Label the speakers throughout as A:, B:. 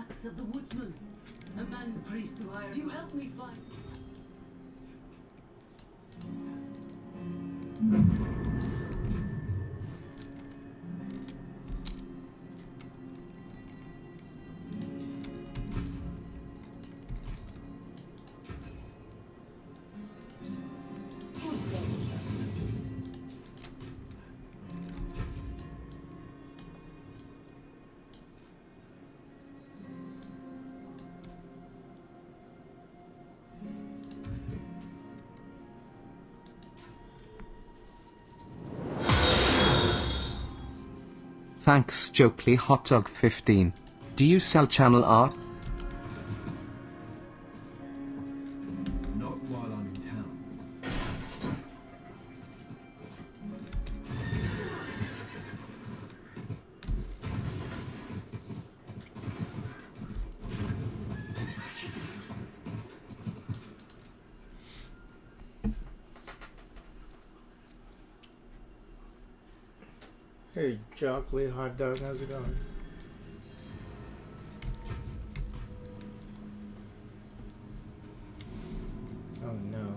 A: tracks of the woodsman. A man priest who hired you help me find.
B: Thanks, Jokely Hotdog 15. Do you sell channel art?
C: Not while I'm in town.
D: Hey, Jockly Hot Dog, how's it going? Oh no.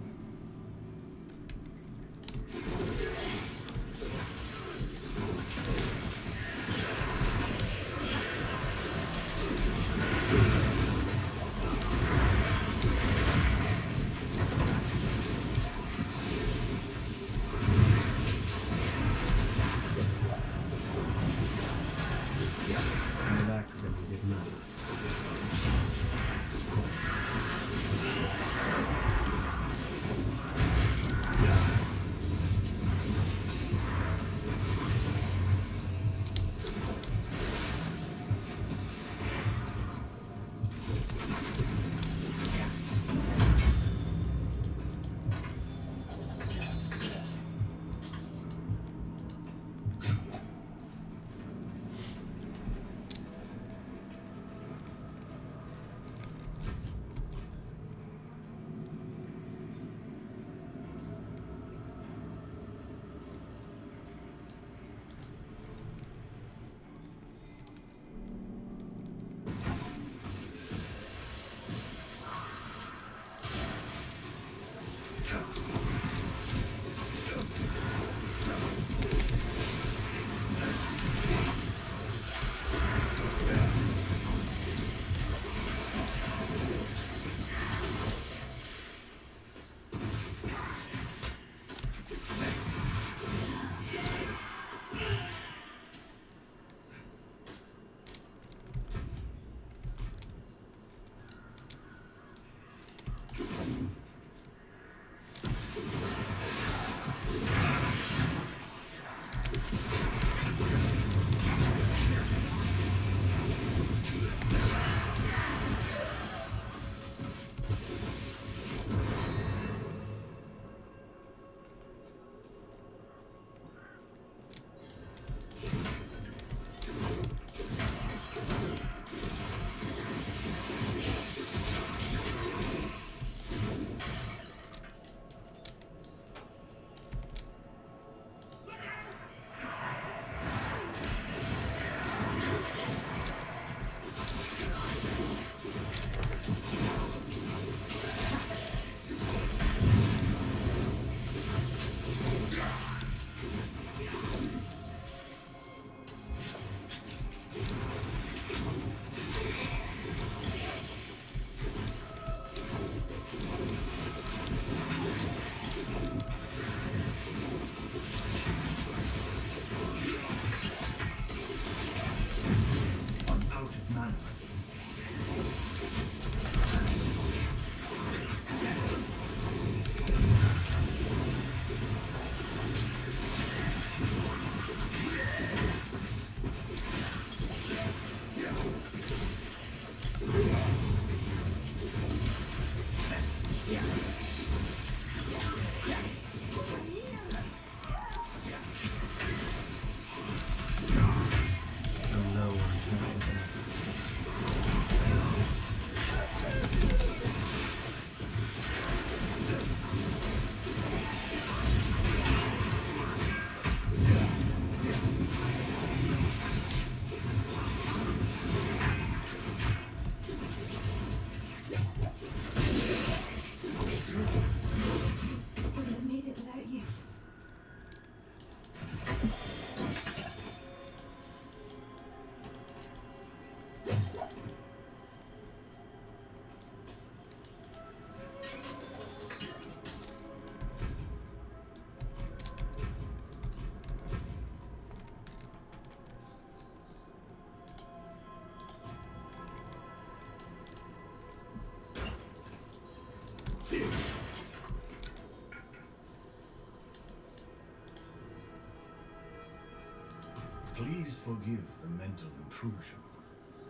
C: Please forgive the mental intrusion.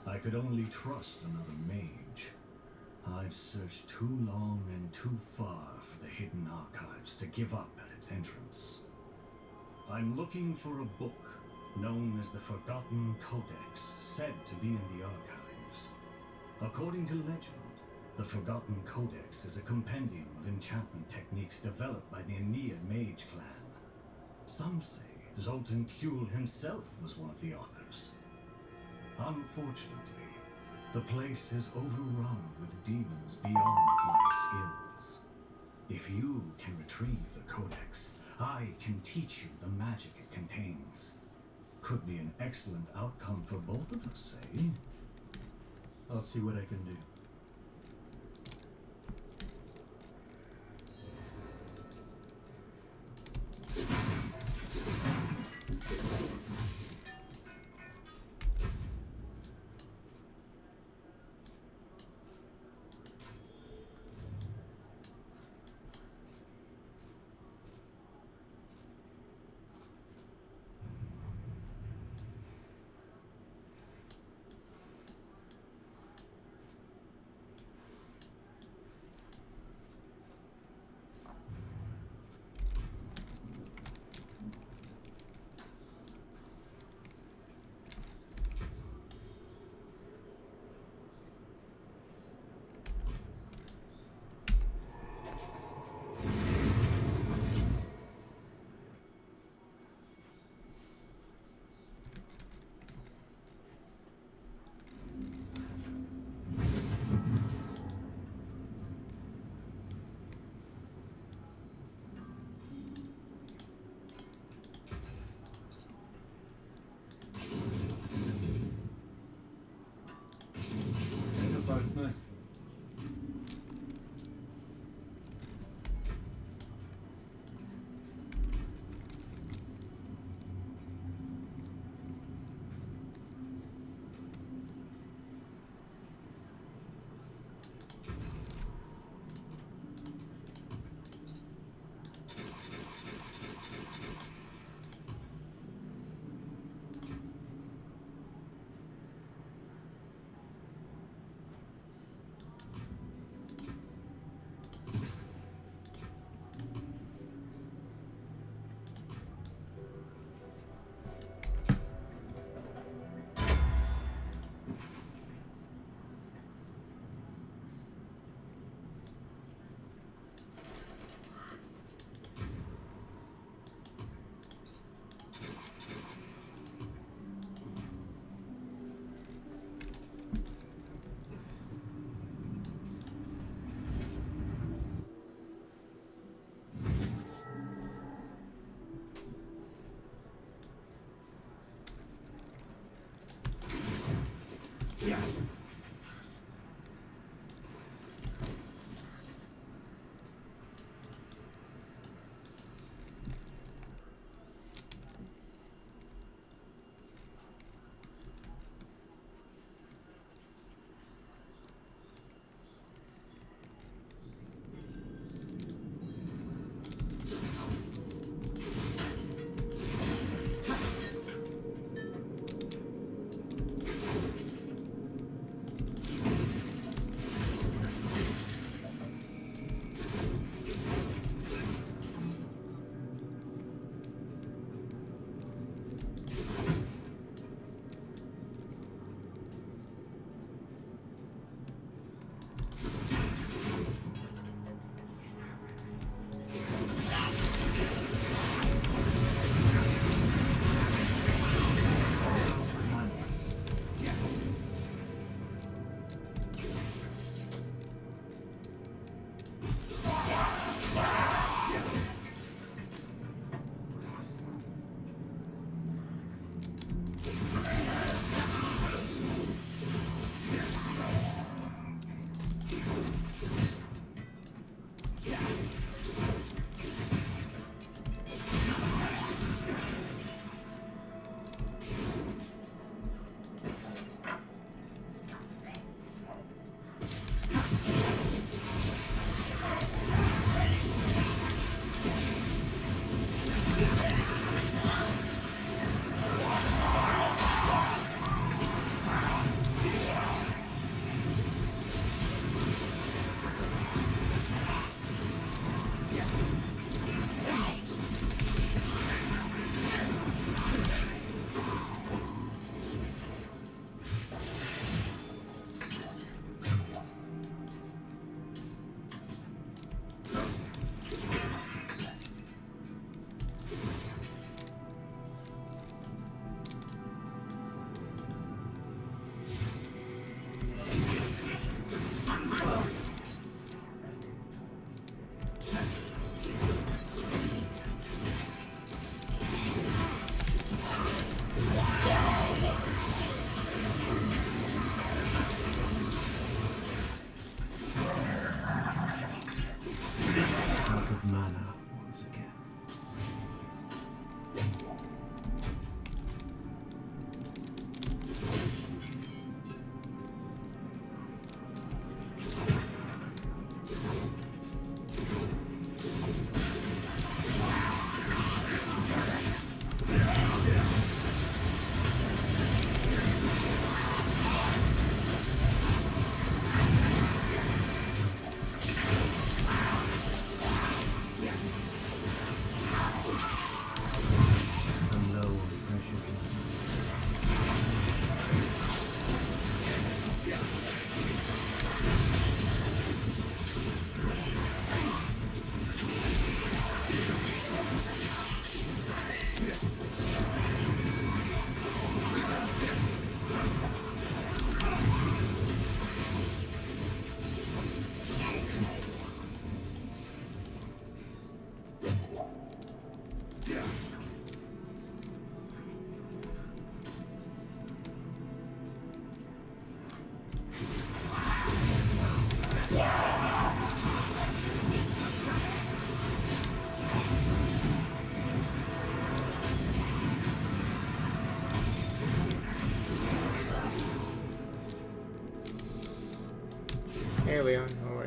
C: I could only trust another mage. I've searched too long and too far for the hidden archives to give up at its entrance. I'm looking for a book known as the Forgotten Codex, said to be in the archives. According to legend, the Forgotten Codex is a compendium of enchantment techniques developed by the Aeneid mage clan. Some say Zoltan Kuhl himself was one of the authors. Unfortunately, the place is overrun with demons beyond my skills. If you can retrieve the Codex, I can teach you the magic it contains. Could be an excellent outcome for both of us, eh? I'll see what I can do.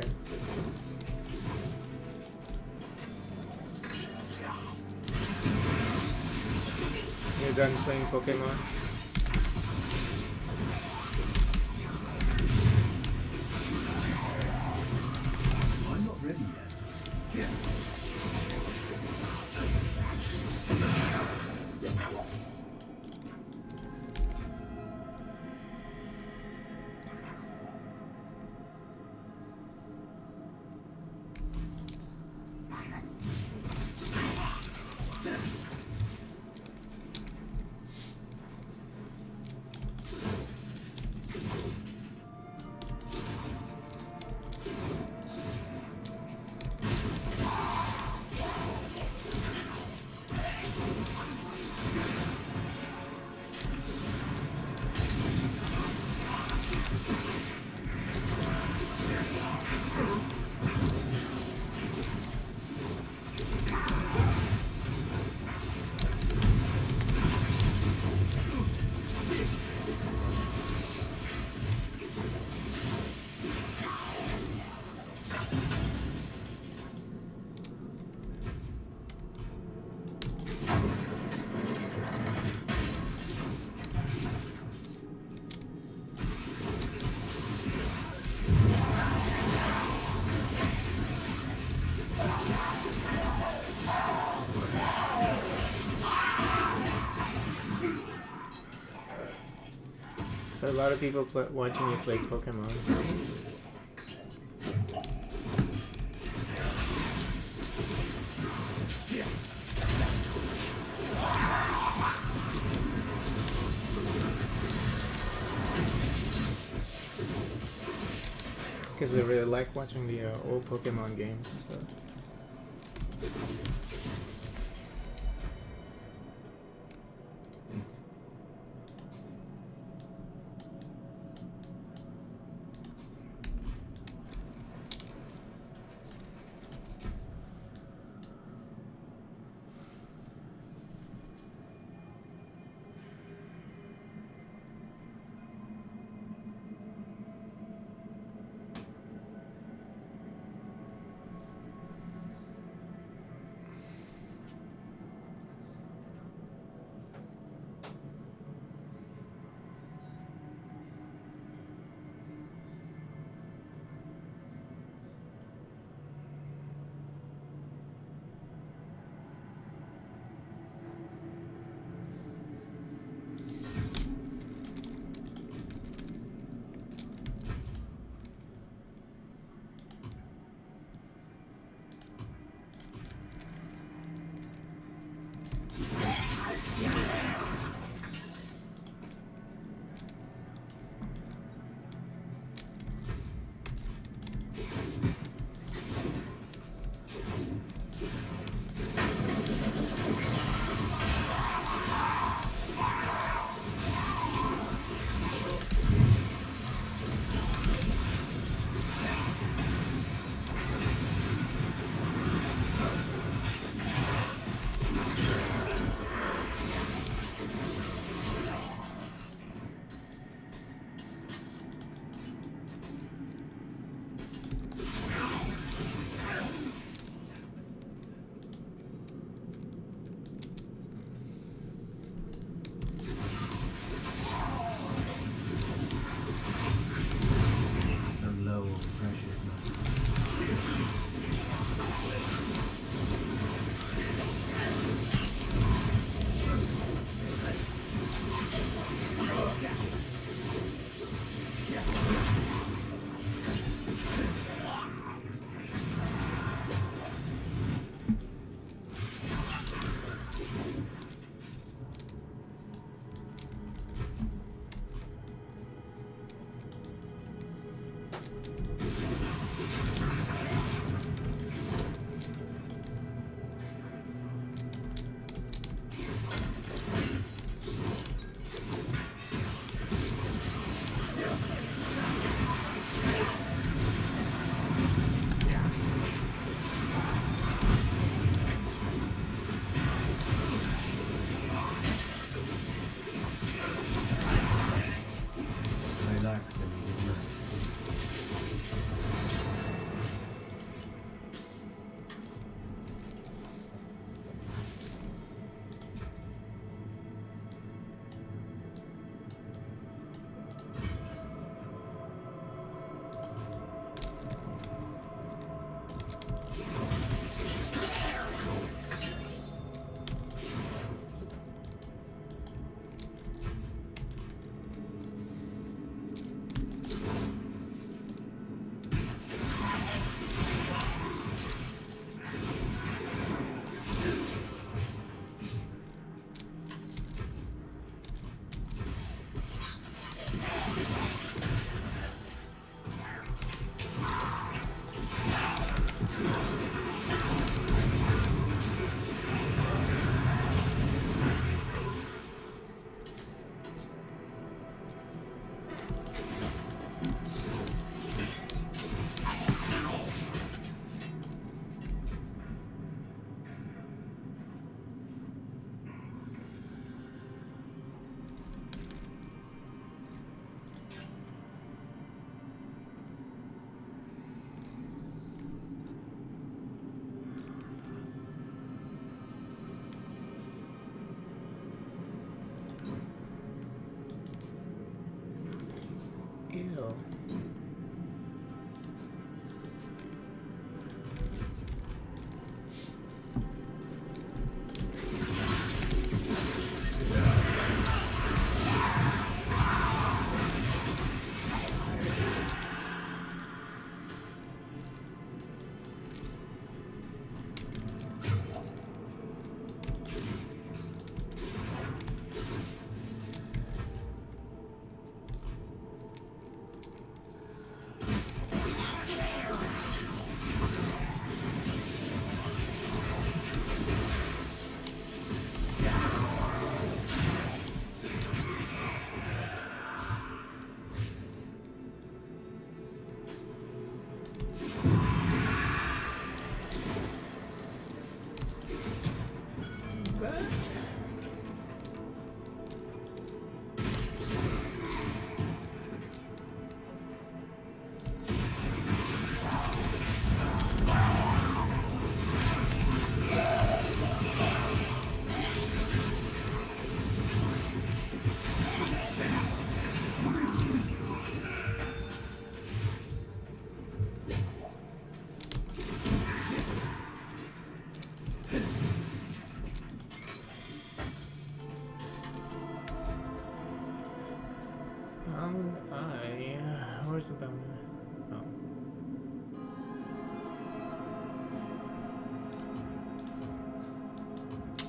D: Alright. You're done playing Pokemon?
C: I'm not ready yet.
D: So a lot of people watching you play Pokemon. Because they really like watching the old Pokemon games and stuff.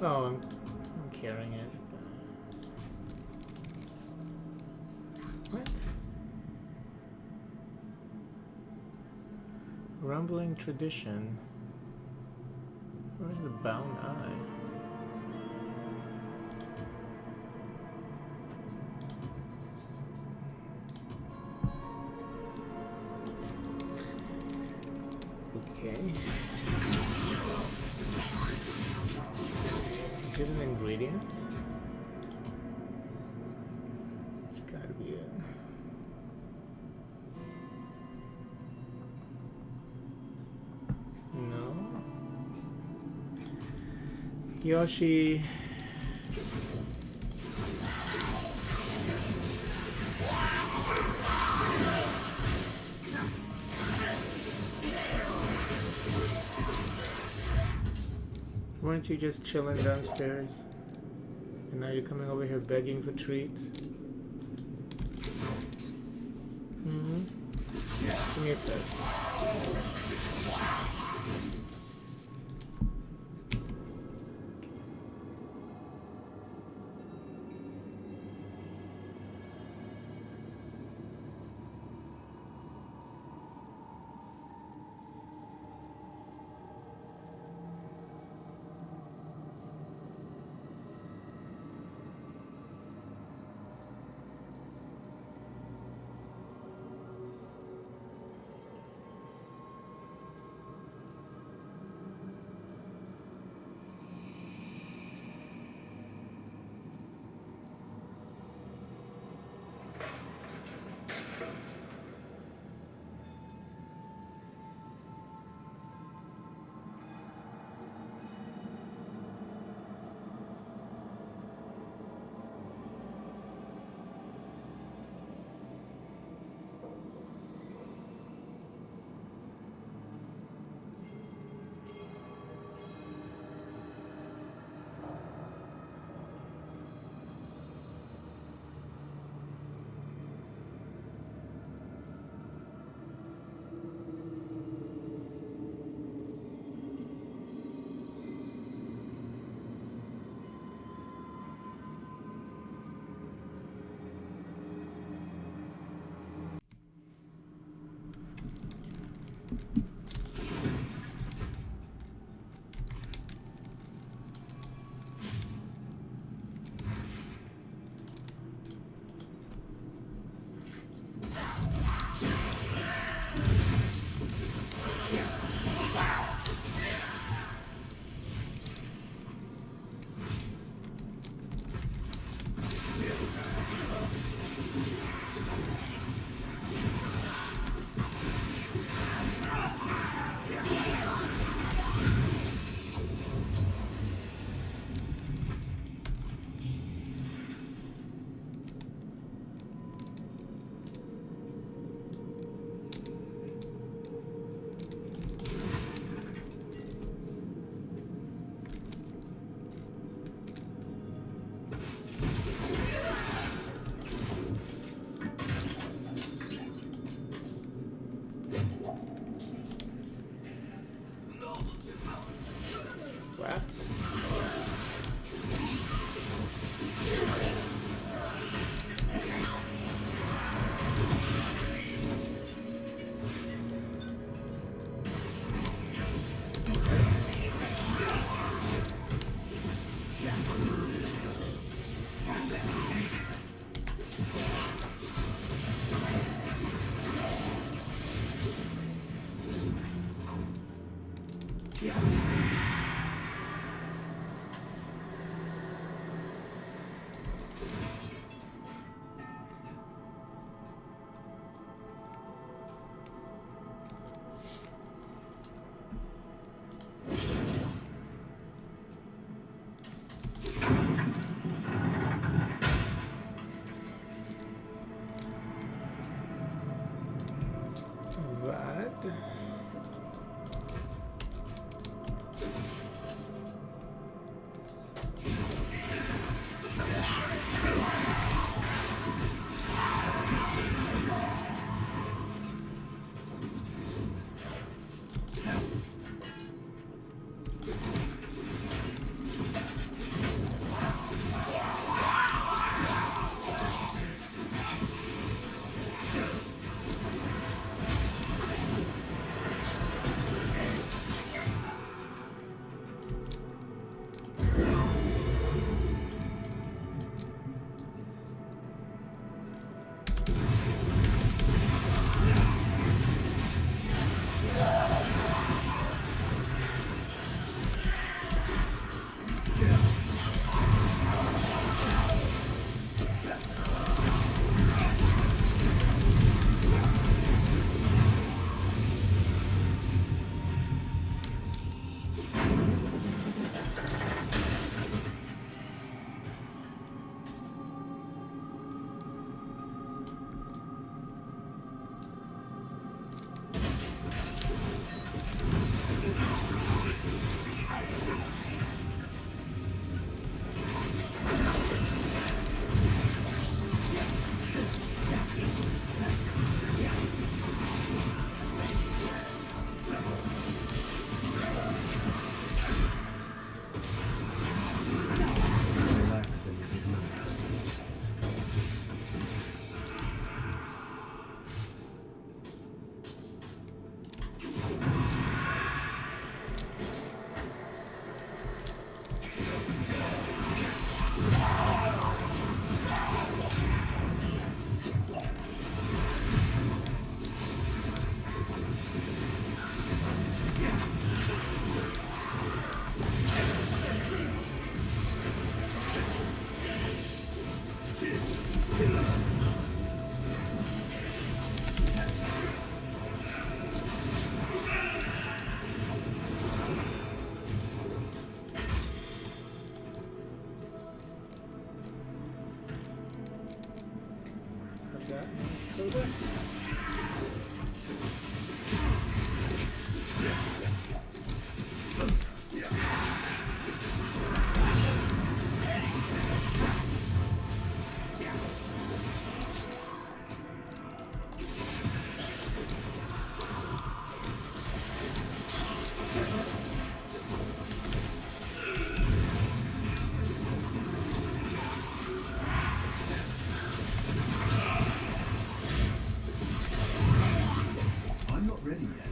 D: Oh, I'm carrying it. What? Rumbling tradition. Where's the bound eye? Okay. Is it an ingredient? It's gotta be it. No. Yoshi. Weren't you just chilling downstairs? And now you're coming over here begging for treats? Mm-hmm. Give me a sec.
C: I'm not ready yet.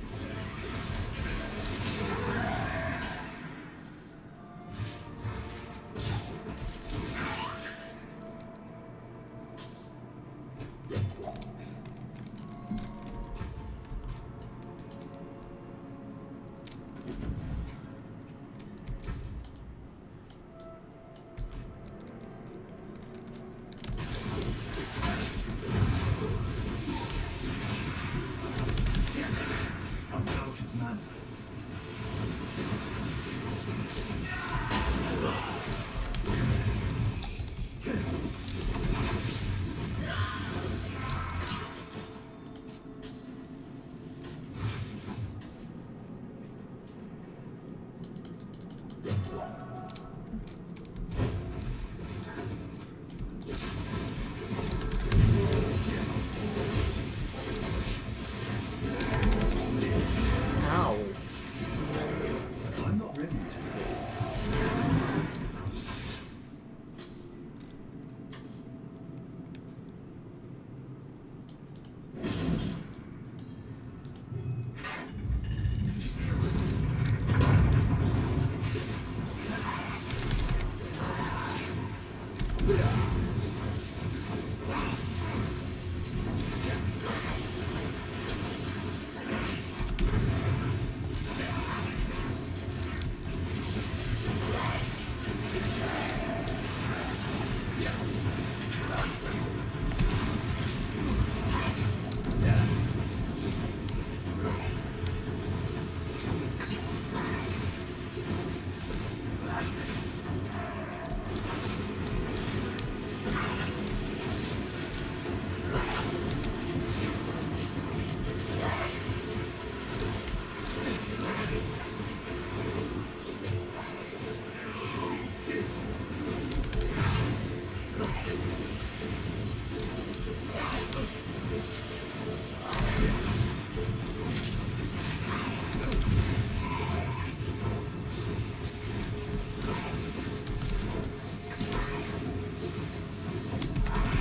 C: I'm out of mana.
D: Ow.
C: I'm not ready yet.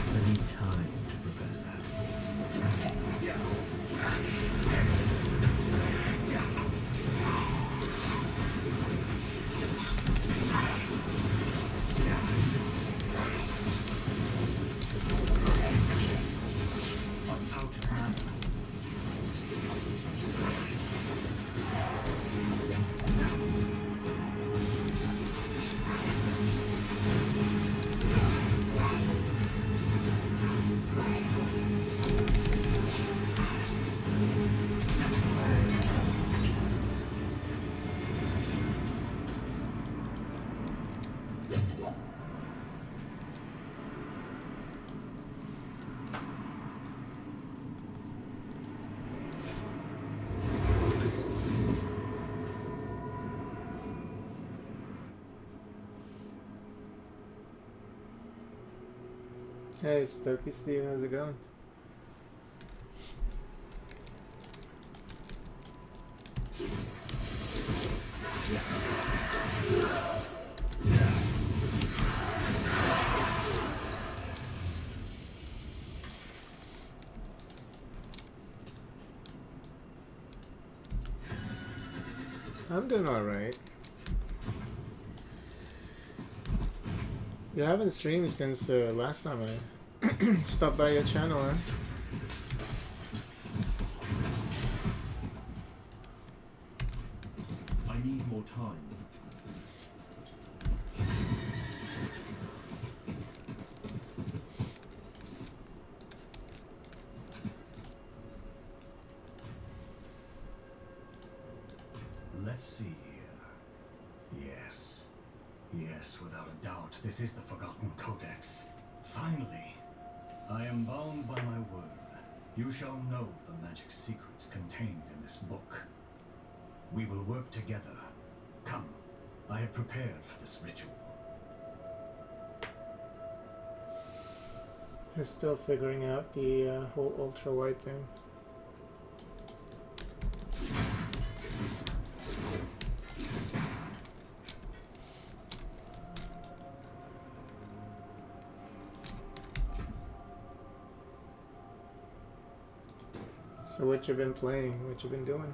C: I need time to prepare that. I'm out of mana.
D: Hey, Stokey Steve, how's it going? I'm doing alright. You haven't streamed since last time I stopped by your channel, huh?
C: I need more time. Let's see here. Yes. Yes, without a doubt, this is the Forgotten Codex. Finally, I am bound by my word. You shall know the magic secrets contained in this book. We will work together. Come, I have prepared for this ritual.
D: I'm still figuring out the whole ultra-wide thing. So what you been playing? What you been doing?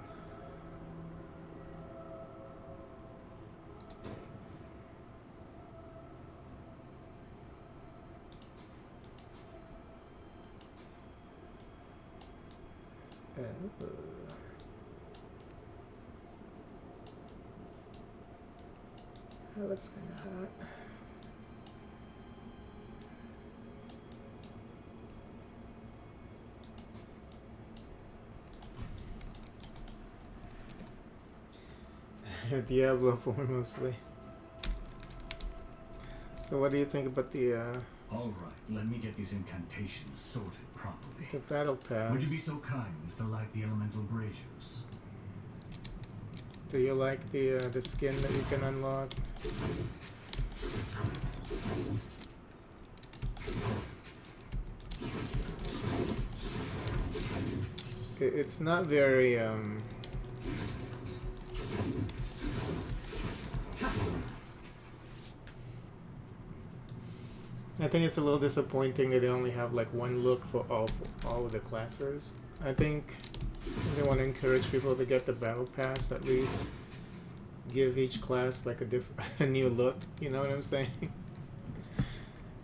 D: That looks kind of hot. Diablo 4 mostly. So what do you think about the
C: All right, let me get these incantations sorted properly.
D: battle pass?
C: Would you be so kind as to light the elemental braziers?
D: Do you like the skin that you can unlock? It's not very I think it's a little disappointing that they only have like one look for all of the classes. I think they want to encourage people to get the battle pass, at least give each class like a new look, you know what I'm saying?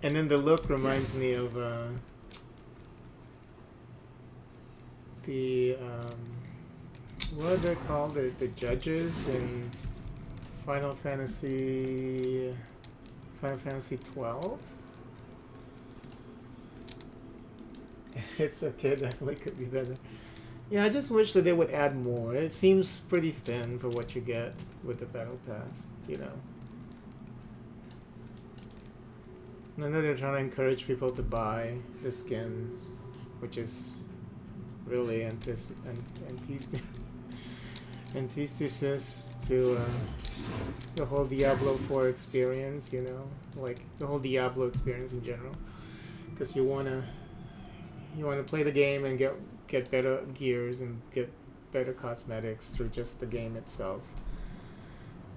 D: And then the look reminds me of the what are they called, the judges in Final Fantasy 12. It's okay, definitely could be better. Yeah, I just wish that they would add more. It seems pretty thin for what you get with the battle pass, you know. I know they're trying to encourage people to buy the skin, which is really antithesis to the whole Diablo 4 experience, you know, like the whole Diablo experience in general, because you wanna play the game and get better gears and get better cosmetics through just the game itself,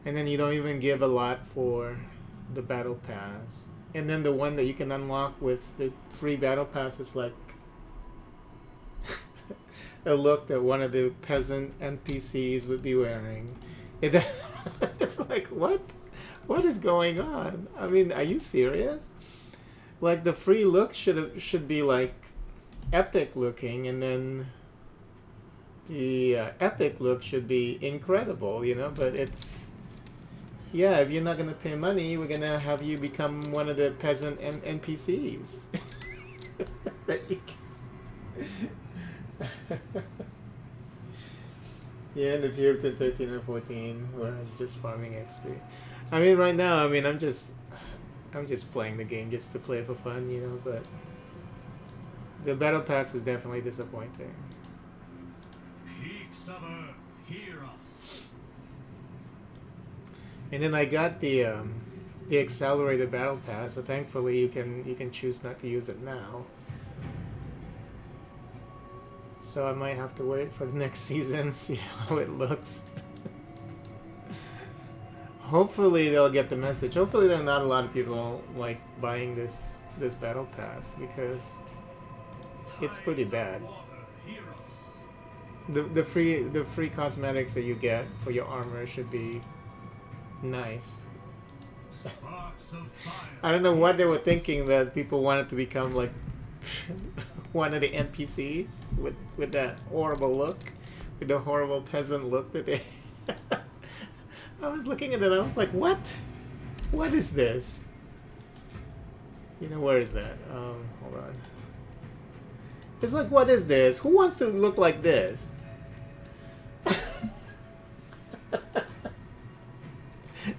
D: and then you don't even give a lot for the battle pass, and then the one that you can unlock with the free battle pass is like a look that one of the peasant NPCs would be wearing. It's like, what is going on? I mean, are you serious? Like, the free look should be like epic looking, and then the epic look should be incredible, you know. But it's, yeah, if you're not gonna pay money, we're gonna have you become one of the peasant NPCs. Yeah, in the period between 13 and 14, where I was just farming XP. I mean, right now, I mean, I'm just playing the game just to play for fun, you know. But the battle pass is definitely disappointing.
C: Peaks of Earth, hear us.
D: And then I got the accelerated battle pass, so thankfully you can choose not to use it now. So I might have to wait for the next season, see how it looks. Hopefully they'll get the message. Hopefully there are not a lot of people like buying this battle pass, because it's pretty bad. The free cosmetics that you get for your armor should be nice. I don't know what they were thinking, that people wanted to become like one of the NPCs with that horrible look, with the horrible peasant look that they. I was looking at it, I was like, what? What is this? You know, where is that? Hold on. It's like, what is this? Who wants to look like this?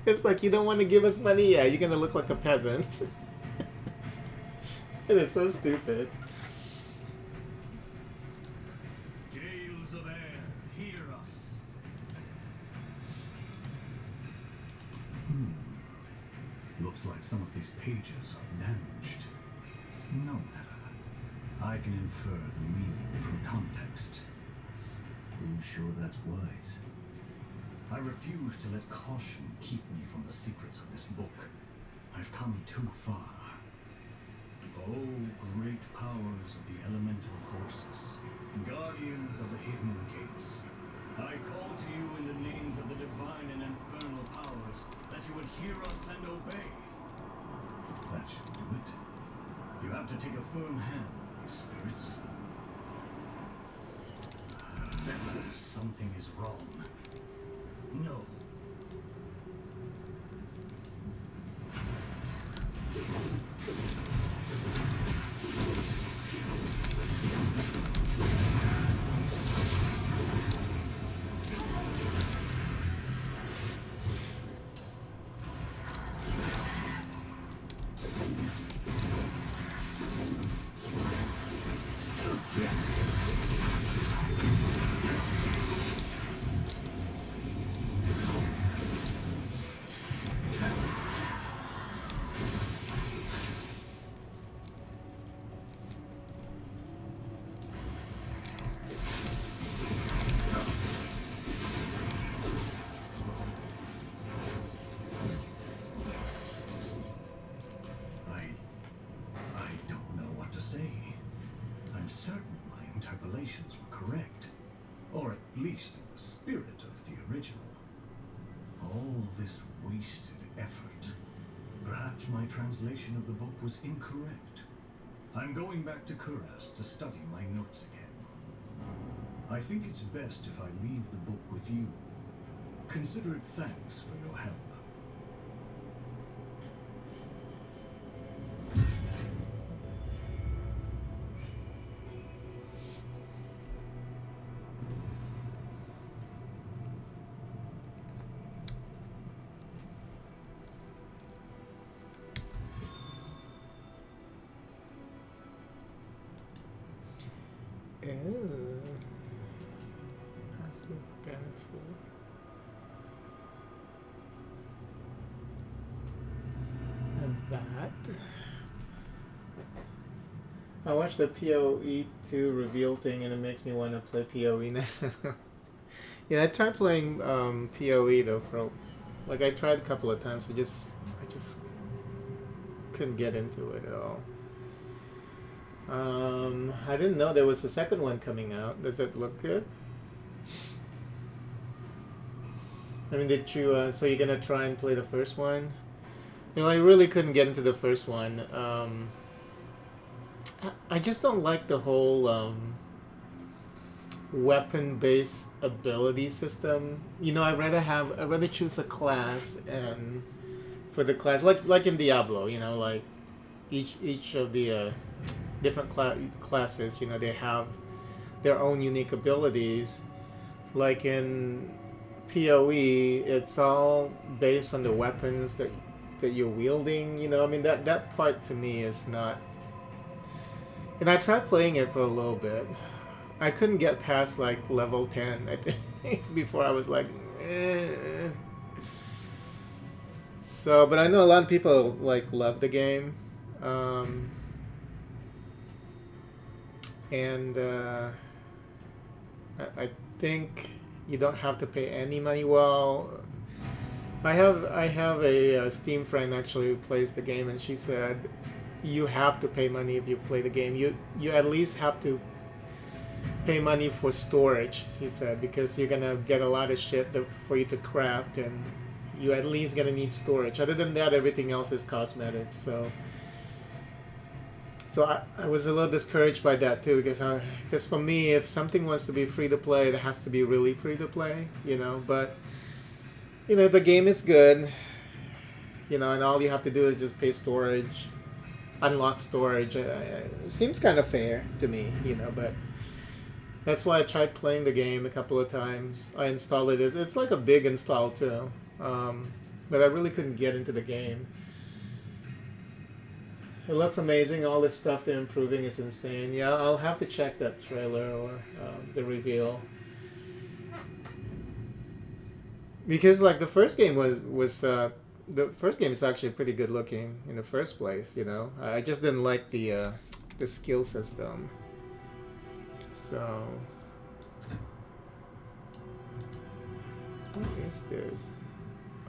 D: It's like, you don't want to give us money? Yeah, you're gonna look like a peasant. It is so stupid.
C: Looks like some of these pages are damaged. No matter. I can infer the meaning from context. Who's sure that's wise? I refuse to let caution keep me from the secrets of this book. I've come too far. Oh, great powers of the elemental forces, guardians of the hidden gates, I call to you in the names of the divine and infernal powers that you would hear us and obey. That should do it. You have to take a firm hand with these spirits. Something is wrong. No. Interpolations were correct, or at least in the spirit of the original. All this wasted effort. Perhaps my translation of the book was incorrect. I'm going back to Kuras to study my notes again. I think it's best if I leave the book with you. Consider it thanks for your help.
D: Passive benefit. And that. I watched the PoE 2 reveal thing and it makes me want to play PoE now. Yeah, I tried playing PoE though for like I tried a couple of times. I just couldn't get into it at all. I didn't know there was a second one coming out. Does it look good? I mean, did you, so you're gonna try and play the first one? You know, I really couldn't get into the first one. I just don't like the whole, weapon-based ability system. You know, I'd rather choose a class, and for the class, like in Diablo, you know, like each of the, different classes, you know, they have their own unique abilities. Like in PoE, it's all based on the weapons that you're wielding. You know, I mean that part to me is not. And I tried playing it for a little bit. I couldn't get past like level 10, I think, before I was like, eh. So, but I know a lot of people like love the game. And I think you don't have to pay any money. Well, I have a Steam friend actually who plays the game, and she said you have to pay money if you play the game. You at least have to pay money for storage, she said, because you're gonna get a lot of shit for you to craft, and you at least gonna need storage. Other than that, everything else is cosmetics. So I was a little discouraged by that too, because for me, if something wants to be free to play, it has to be really free to play, you know. But you know, the game is good, you know, and all you have to do is just pay storage, unlock storage. It seems kind of fair to me, you know. But that's why I tried playing the game a couple of times. I installed it. It's like a big install too, but I really couldn't get into the game. It looks amazing. All this stuff they're improving is insane. Yeah, I'll have to check that trailer or the reveal. Because like the first game was the first game is actually pretty good looking in the first place. You know, I just didn't like the skill system. So, what is this?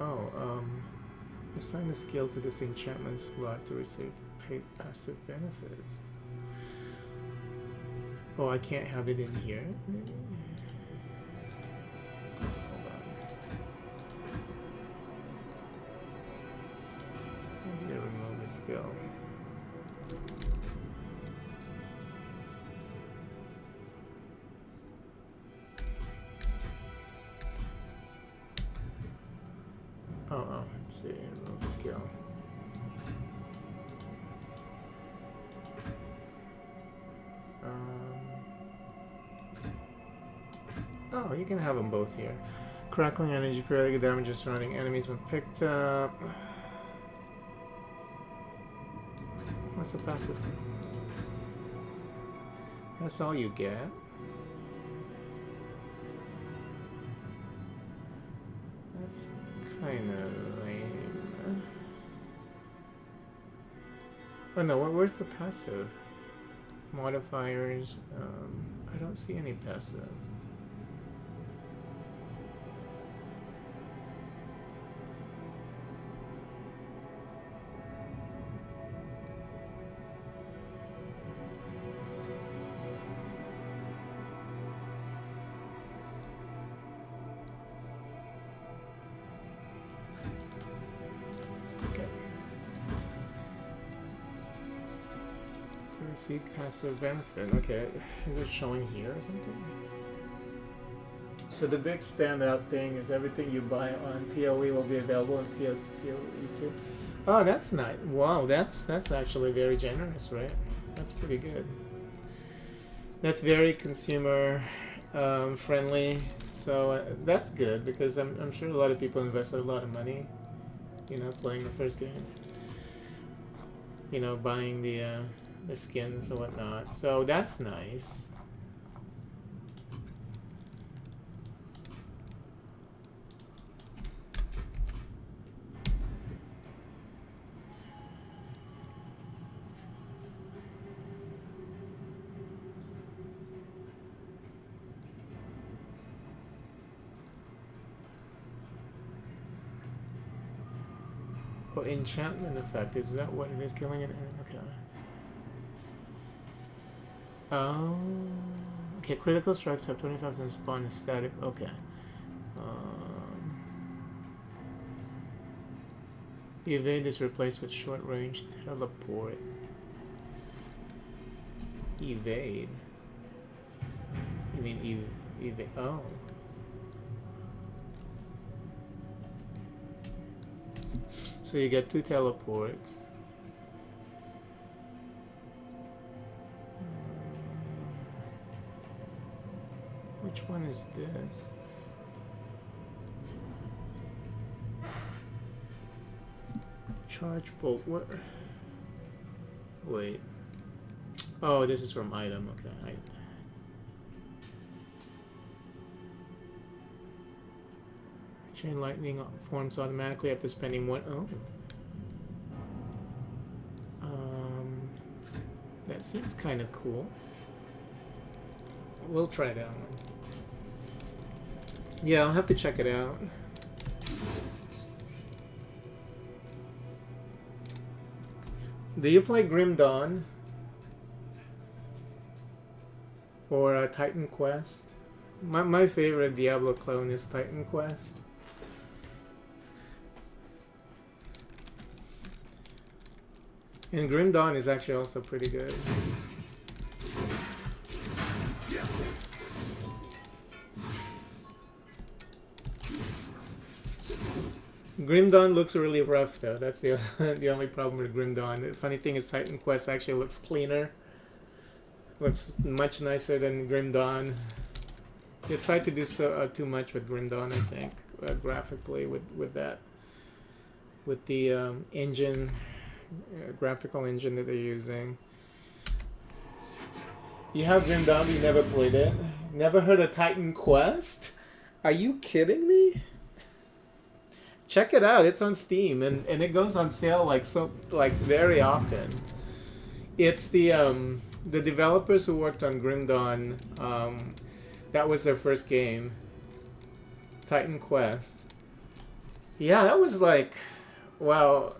D: Oh, assign a skill to this enchantment slot to receive passive benefits. Oh, I can't have it in here, maybe? Hold on. How do you remove the skill? Oh, let's see, remove skill. Oh, you can have them both here. Crackling energy periodic damage surrounding enemies when picked up. What's the passive? That's all you get. That's kind of lame. Oh no, where's the passive? Modifiers. I don't see any passive. See passive benefit. Okay, is it showing here or something? So the big standout thing is everything you buy on PoE will be available in PoE too. Oh, that's nice. Wow, that's actually very generous, right? That's pretty good. That's very consumer friendly. So that's good because I'm sure a lot of people invested a lot of money, you know, playing the first game. You know, buying the skins and whatnot. So that's nice. Oh, enchantment effect. Is that what it is? Killing it? Okay. Oh, okay. Critical strikes have 25% spawn static. Okay. Evade is replaced with short range teleport. Evade. You mean evade? Oh. So you get 2 teleports. Which one is this? Charge bolt. Where? Wait. Oh, this is from item. Okay. Chain lightning forms automatically after spending 1. Oh. That seems kind of cool. We'll try that one. Yeah, I'll have to check it out. Do you play Grim Dawn? Or Titan Quest? My favorite Diablo clone is Titan Quest. And Grim Dawn is actually also pretty good. Grim Dawn looks really rough though. That's the the only problem with Grim Dawn. The funny thing is Titan Quest actually looks cleaner. Looks much nicer than Grim Dawn. They tried to do too much with Grim Dawn, I think, graphically with that. With the engine, graphical engine that they're using. You have Grim Dawn, but you never played it? Never heard of Titan Quest? Are you kidding me? check it out. It's on Steam, and it goes on sale like very often. It's the developers who worked on Grim Dawn. That was their first game. Titan Quest. Yeah, that was like, well,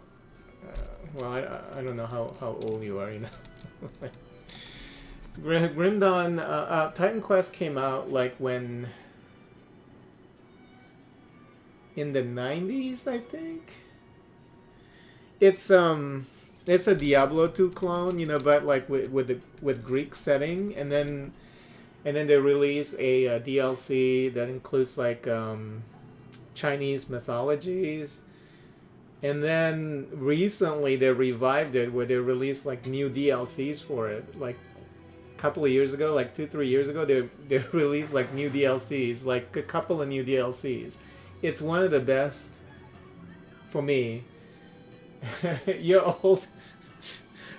D: I don't know how old you are, you know. Grim Dawn, Titan Quest came out like when in the 90s, I think. It's a Diablo 2 clone, you know, but like with Greek setting, and then they release a DLC that includes like Chinese mythologies. And then recently they revived it where they released like new DLCs for it. Like a couple of years ago, like 2-3 years ago, they released like new DLCs, like a couple of new DLCs. It's one of the best for me. You're old.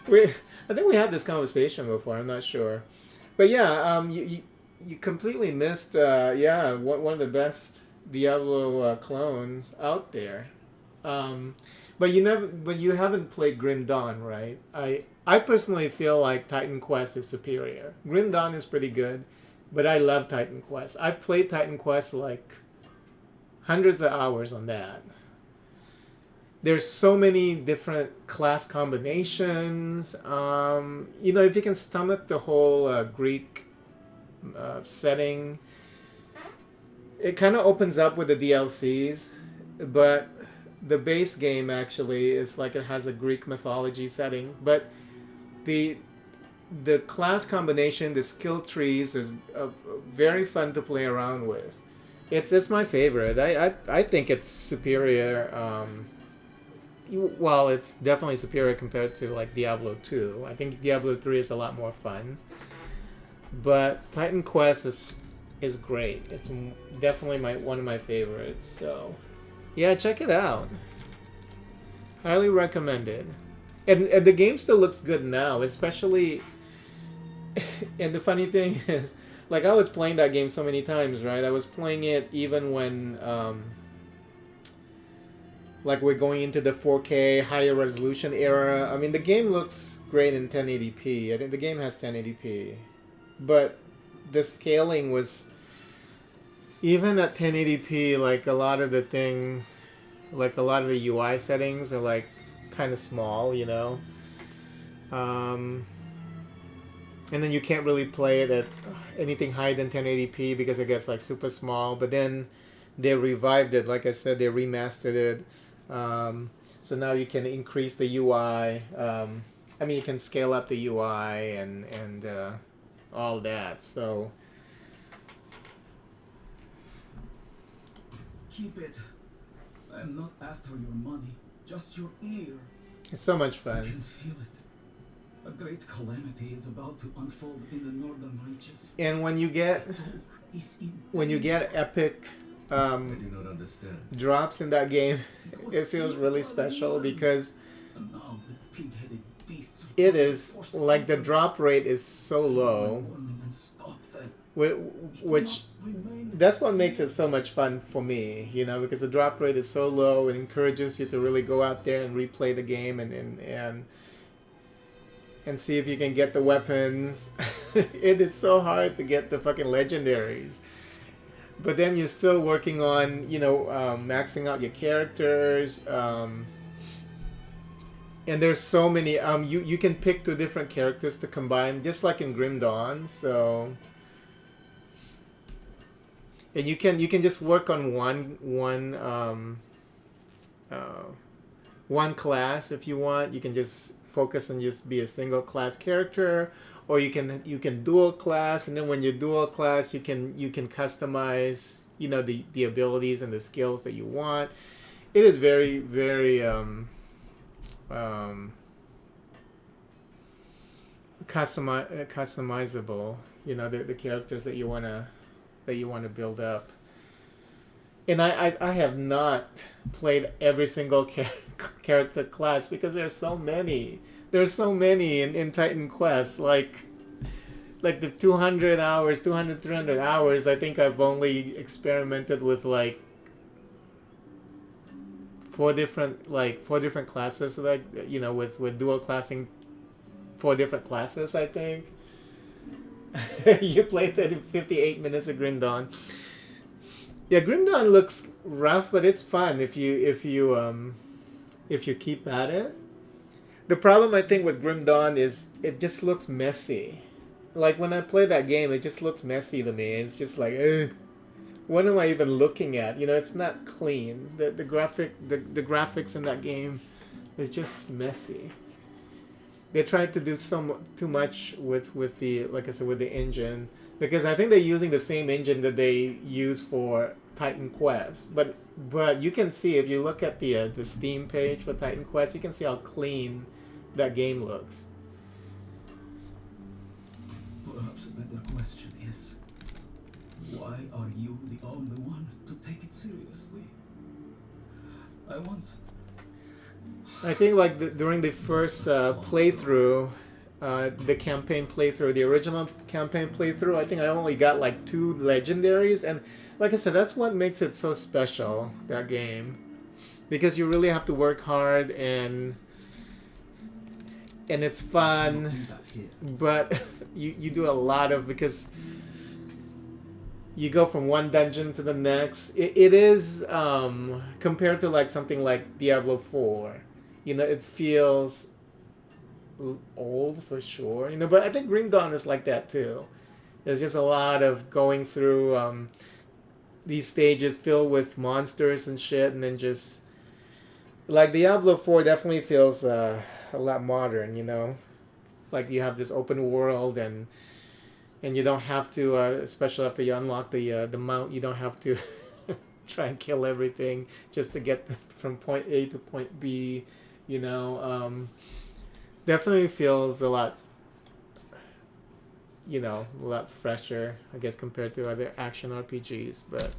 D: I think we had this conversation before. I'm not sure, but yeah, you completely missed one of the best Diablo clones out there. But you haven't played Grim Dawn, right? I personally feel like Titan Quest is superior. Grim Dawn is pretty good, but I love Titan Quest. I've played Titan Quest like hundreds of hours on that. There's so many different class combinations. You know, if you can stomach the whole Greek setting, it kind of opens up with the DLCs, but the base game actually is like it has a Greek mythology setting. But the class combination, the skill trees is very fun to play around with. It's my favorite. I think it's superior. Well, it's definitely superior compared to like Diablo 2. I think Diablo 3 is a lot more fun. But Titan Quest is great. It's definitely one of my favorites. So, yeah, check it out. Highly recommended. And the game still looks good now, especially. And the funny thing is, like I was playing that game so many times, right? I was playing it even when. Like we're going into the 4K higher resolution era. I mean, the game looks great in 1080p. I think the game has 1080p. But the scaling was... Even at 1080p, like a lot of the things... Like a lot of the UI settings are like kind of small, you know? And then you can't really play it at anything higher than 1080p because it gets like super small. But then they revived it. Like I said, they remastered it. So now you can increase the UI. I mean, you can scale up the UI and all that. So
E: keep it. I'm not after your money, just your ear.
D: it's so much
E: I
D: fun.
E: can feel it. A great calamity is about to unfold in the northern reaches.
D: And when you get
E: Is in
D: epic
C: I do not understand.
D: drops in that game, it feels really special because
E: And now the pig-headed beasts
D: it is like the drop rate is so low,
E: and stop them.
D: which that's what makes it so much fun for me, you know, because the drop rate is so low. It encourages you to really go out there and replay the game and see if you can get the weapons. It is so hard to get the fucking legendaries. But then you're still working on, you know, maxing out your characters. And there's so many. You can pick 2 different characters to combine, just like in Grim Dawn. So, and you can just work on one class if you want. You can just focus and just be a single class character. Or you can dual class, and then when you dual class, you can customize, you know, the abilities and the skills that you want. It is very, very customizable. You know, the characters that you wanna build up. And I have not played every single character class because there's so many. There's so many in Titan Quest, like the 200 hours, 200, 300 hours, I think I've only experimented with like four different classes, like, you know, with dual classing 4 different classes, I think. You played 58 minutes of Grim Dawn. Yeah, Grim Dawn looks rough, but it's fun if you keep at it. The problem, I think, with Grim Dawn is it just looks messy. Like, when I play that game, it just looks messy to me. It's just like, what am I even looking at? You know, it's not clean. The graphics in that game is just messy. They tried to do too much with the, like I said, with the engine, because I think they're using the same engine that they use for Titan Quest. But you can see, if you look at the Steam page for Titan Quest, you can see how clean that game looks.
E: Perhaps a better question is, why are you the only one to take it seriously?
D: I think, like, during the first playthrough, the campaign playthrough, the original campaign playthrough, I think I only got like 2 legendaries, and like I said, that's what makes it so special, that game, because you really have to work hard, and it's fun, but you do a lot of, because you go from one dungeon to the next. It is, compared to like something like Diablo 4, you know, it feels old for sure, you know, but I think Grim Dawn is like that too. There's just a lot of going through these stages filled with monsters and shit, and then just like Diablo 4 definitely feels a lot modern, you know, like you have this open world, and you don't have to, especially after you unlock the mount, you don't have to try and kill everything just to get from point A to point B, you know. Definitely feels a lot, you know, a lot fresher, I guess, compared to other action RPGs. But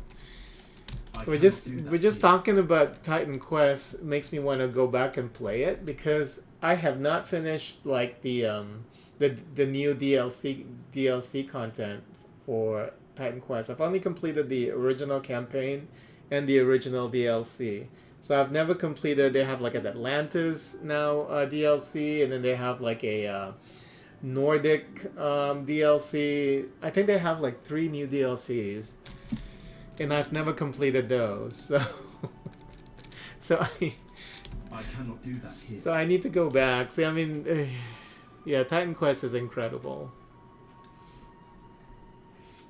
D: we're just talking about Titan Quest makes me want to go back and play it, because I have not finished like the new DLC content for Titan Quest. I've only completed the original campaign and the original DLC. So I've never completed. They have like an Atlantis now DLC, and then they have like a Nordic DLC. I think they have like 3 new DLCs, and I've never completed those. So I
E: cannot do that here.
D: So I need to go back. See, I mean, yeah, Titan Quest is incredible.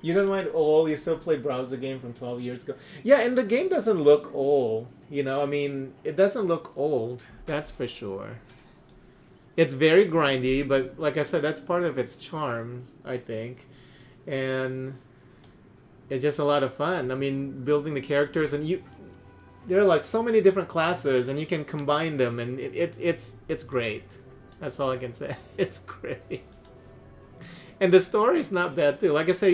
D: You don't mind old, you still play browse the game from 12 years ago. Yeah, and the game doesn't look old, you know, I mean, it doesn't look old, that's for sure. It's very grindy, but like I said, that's part of its charm, I think. And it's just a lot of fun. I mean, building the characters, and there are like so many different classes, and you can combine them, and it's great. That's all I can say. It's great. And the story is not bad too. Like I said,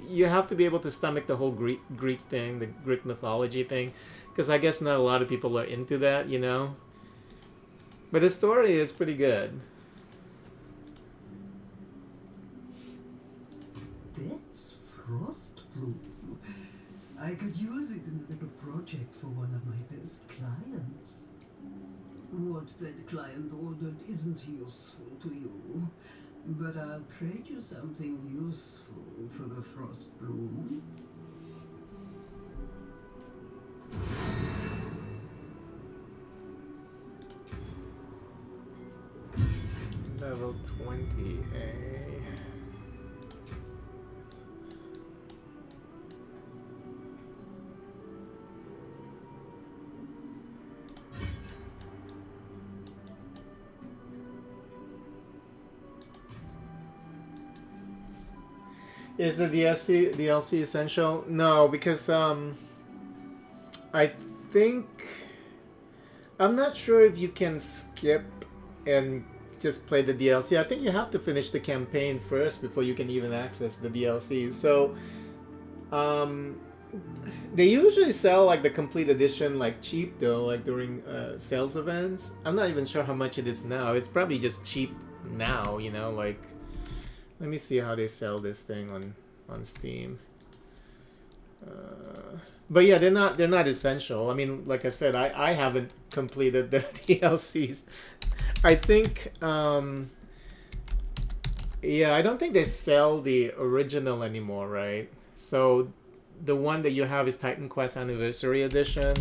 D: you have to be able to stomach the whole Greek thing, the Greek mythology thing, because I guess not a lot of people are into that, you know. But the story is pretty good.
A: That's Frostbloom. I could use it in a little project for one of my best clients. What that client ordered isn't useful to you, but I'll trade you something useful for the Frostbloom.
D: Level 20A. Is the DLC essential? No, because I think I'm not sure if you can skip and just play the DLC. I think you have to finish the campaign first before you can even access the DLC. So they usually sell like the complete edition like cheap though, like during sales events. I'm not even sure how much it is now. It's probably just cheap now, you know, like let me see how they sell this thing on Steam. But yeah, they're not essential. I mean, like I said, I haven't completed the DLCs. I think yeah, I don't think they sell the original anymore, right? So the one that you have is Titan Quest Anniversary Edition.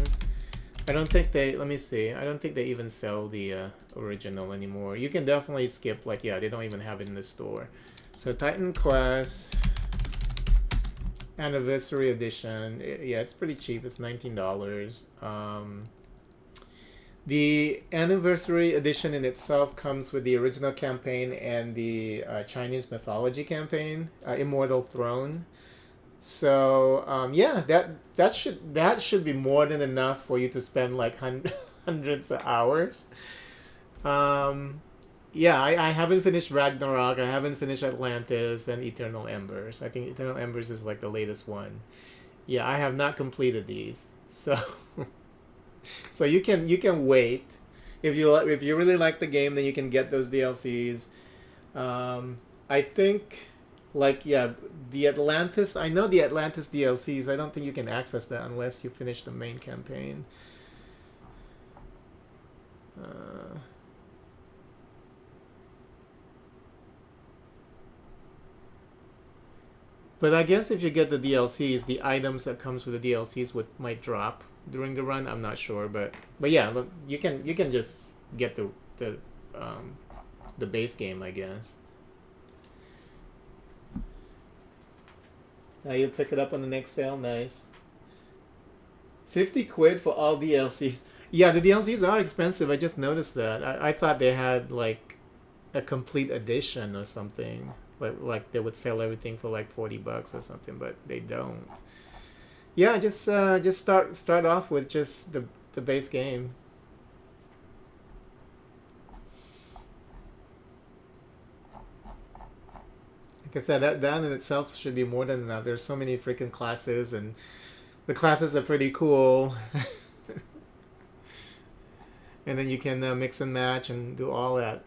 D: I don't think they. Let me see. I don't think they even sell the original anymore. You can definitely skip. Like, yeah, they don't even have it in the store. So Titan Quest Anniversary Edition. Yeah, it's pretty cheap. It's $19. The Anniversary Edition in itself comes with the original campaign and the Chinese mythology campaign, Immortal Throne. So yeah, that should be more than enough for you to spend like hundreds of hours. Yeah, I haven't finished Ragnarok. I haven't finished Atlantis and Eternal Embers. I think Eternal Embers is like the latest one. Yeah, I have not completed these. So so you can wait. If you really like the game, then you can get those DLCs. I think, like, yeah, the Atlantis. I know the Atlantis DLCs. I don't think you can access that unless you finish the main campaign. But I guess if you get the DLCs, the items that comes with the DLCs might drop during the run. I'm not sure, but yeah, look, you can just get the base game, I guess. Now you'll pick it up on the next sale. Nice. 50 quid for all DLCs. Yeah, the DLCs are expensive. I just noticed that. I thought they had like a complete edition or something. Like they would sell everything for like $40 or something, but they don't. Yeah, just start off with just the base game. Like I said, that in itself should be more than enough. There's so many freaking classes, and the classes are pretty cool. And then you can mix and match and do all that.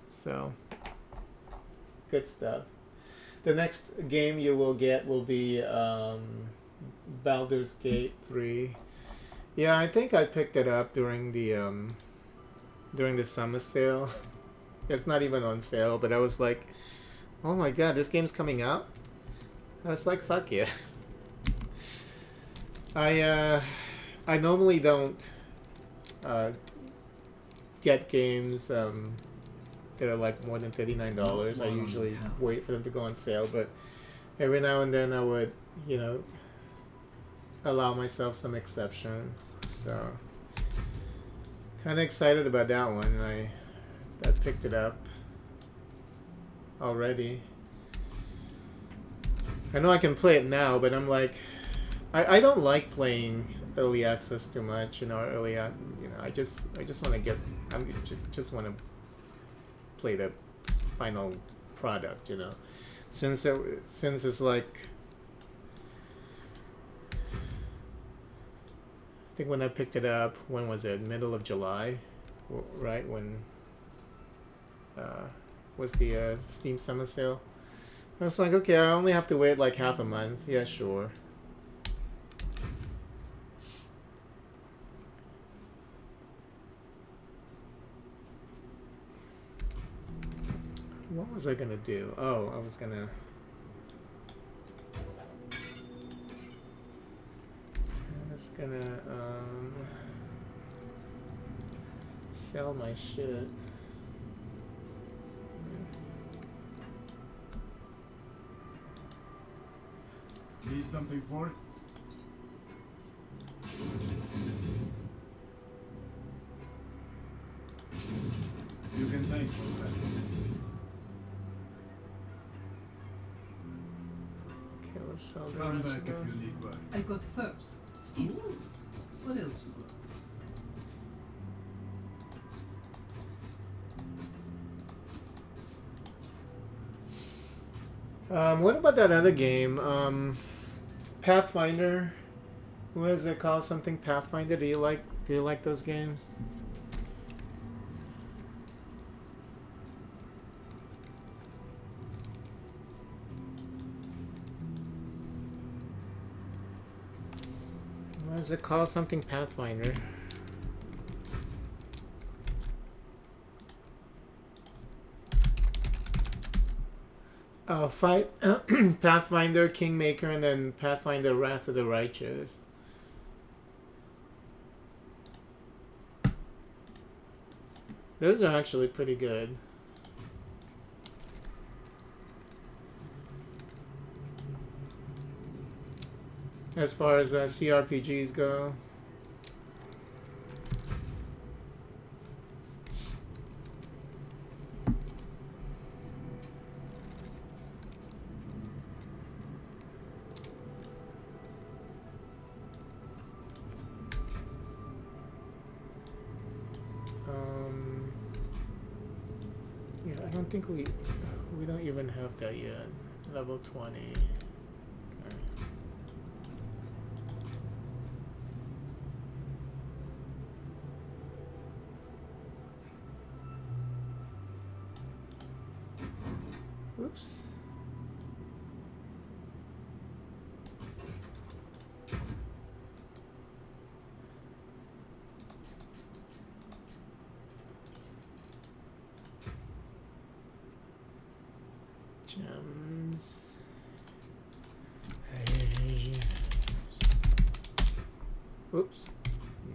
D: So good stuff. The next game you will get will be Baldur's Gate 3. Yeah, I think I picked it up during the summer sale. It's not even on sale, but I was like, oh my god, this game's coming out? I was like, fuck yeah. I normally don't get games that are like more than $39. I usually wait for them to go on sale, but every now and then I would, allow myself some exceptions. So kind of excited about that one. I picked it up already. I know I can play it now, but I'm like, I don't like playing early access too much. I just want to just want to play the final product. Since it's like, I think when I picked it up, when was it? Middle of July, right? When was the Steam Summer Sale? I was like, okay, I only have to wait like half a month. Yeah, sure. What was I gonna do? Oh, I was gonna sell my shit.
F: Need something for it? You can thank me for that.
D: Okay, let's sell the
F: Come
D: rest
F: back
D: of
F: if
D: this.
F: you need work.
A: I got herbs, skin. What else you got?
D: What about that other game? Pathfinder. What is it called? Something Pathfinder. Do you like those games? Is it called something Pathfinder? Fight Pathfinder, Kingmaker, and then Pathfinder Wrath of the Righteous. Those are actually pretty good. As far as CRPGs go. Yeah, I don't think we don't even have that yet. Level 20. Okay. Oops. Gems. Oops.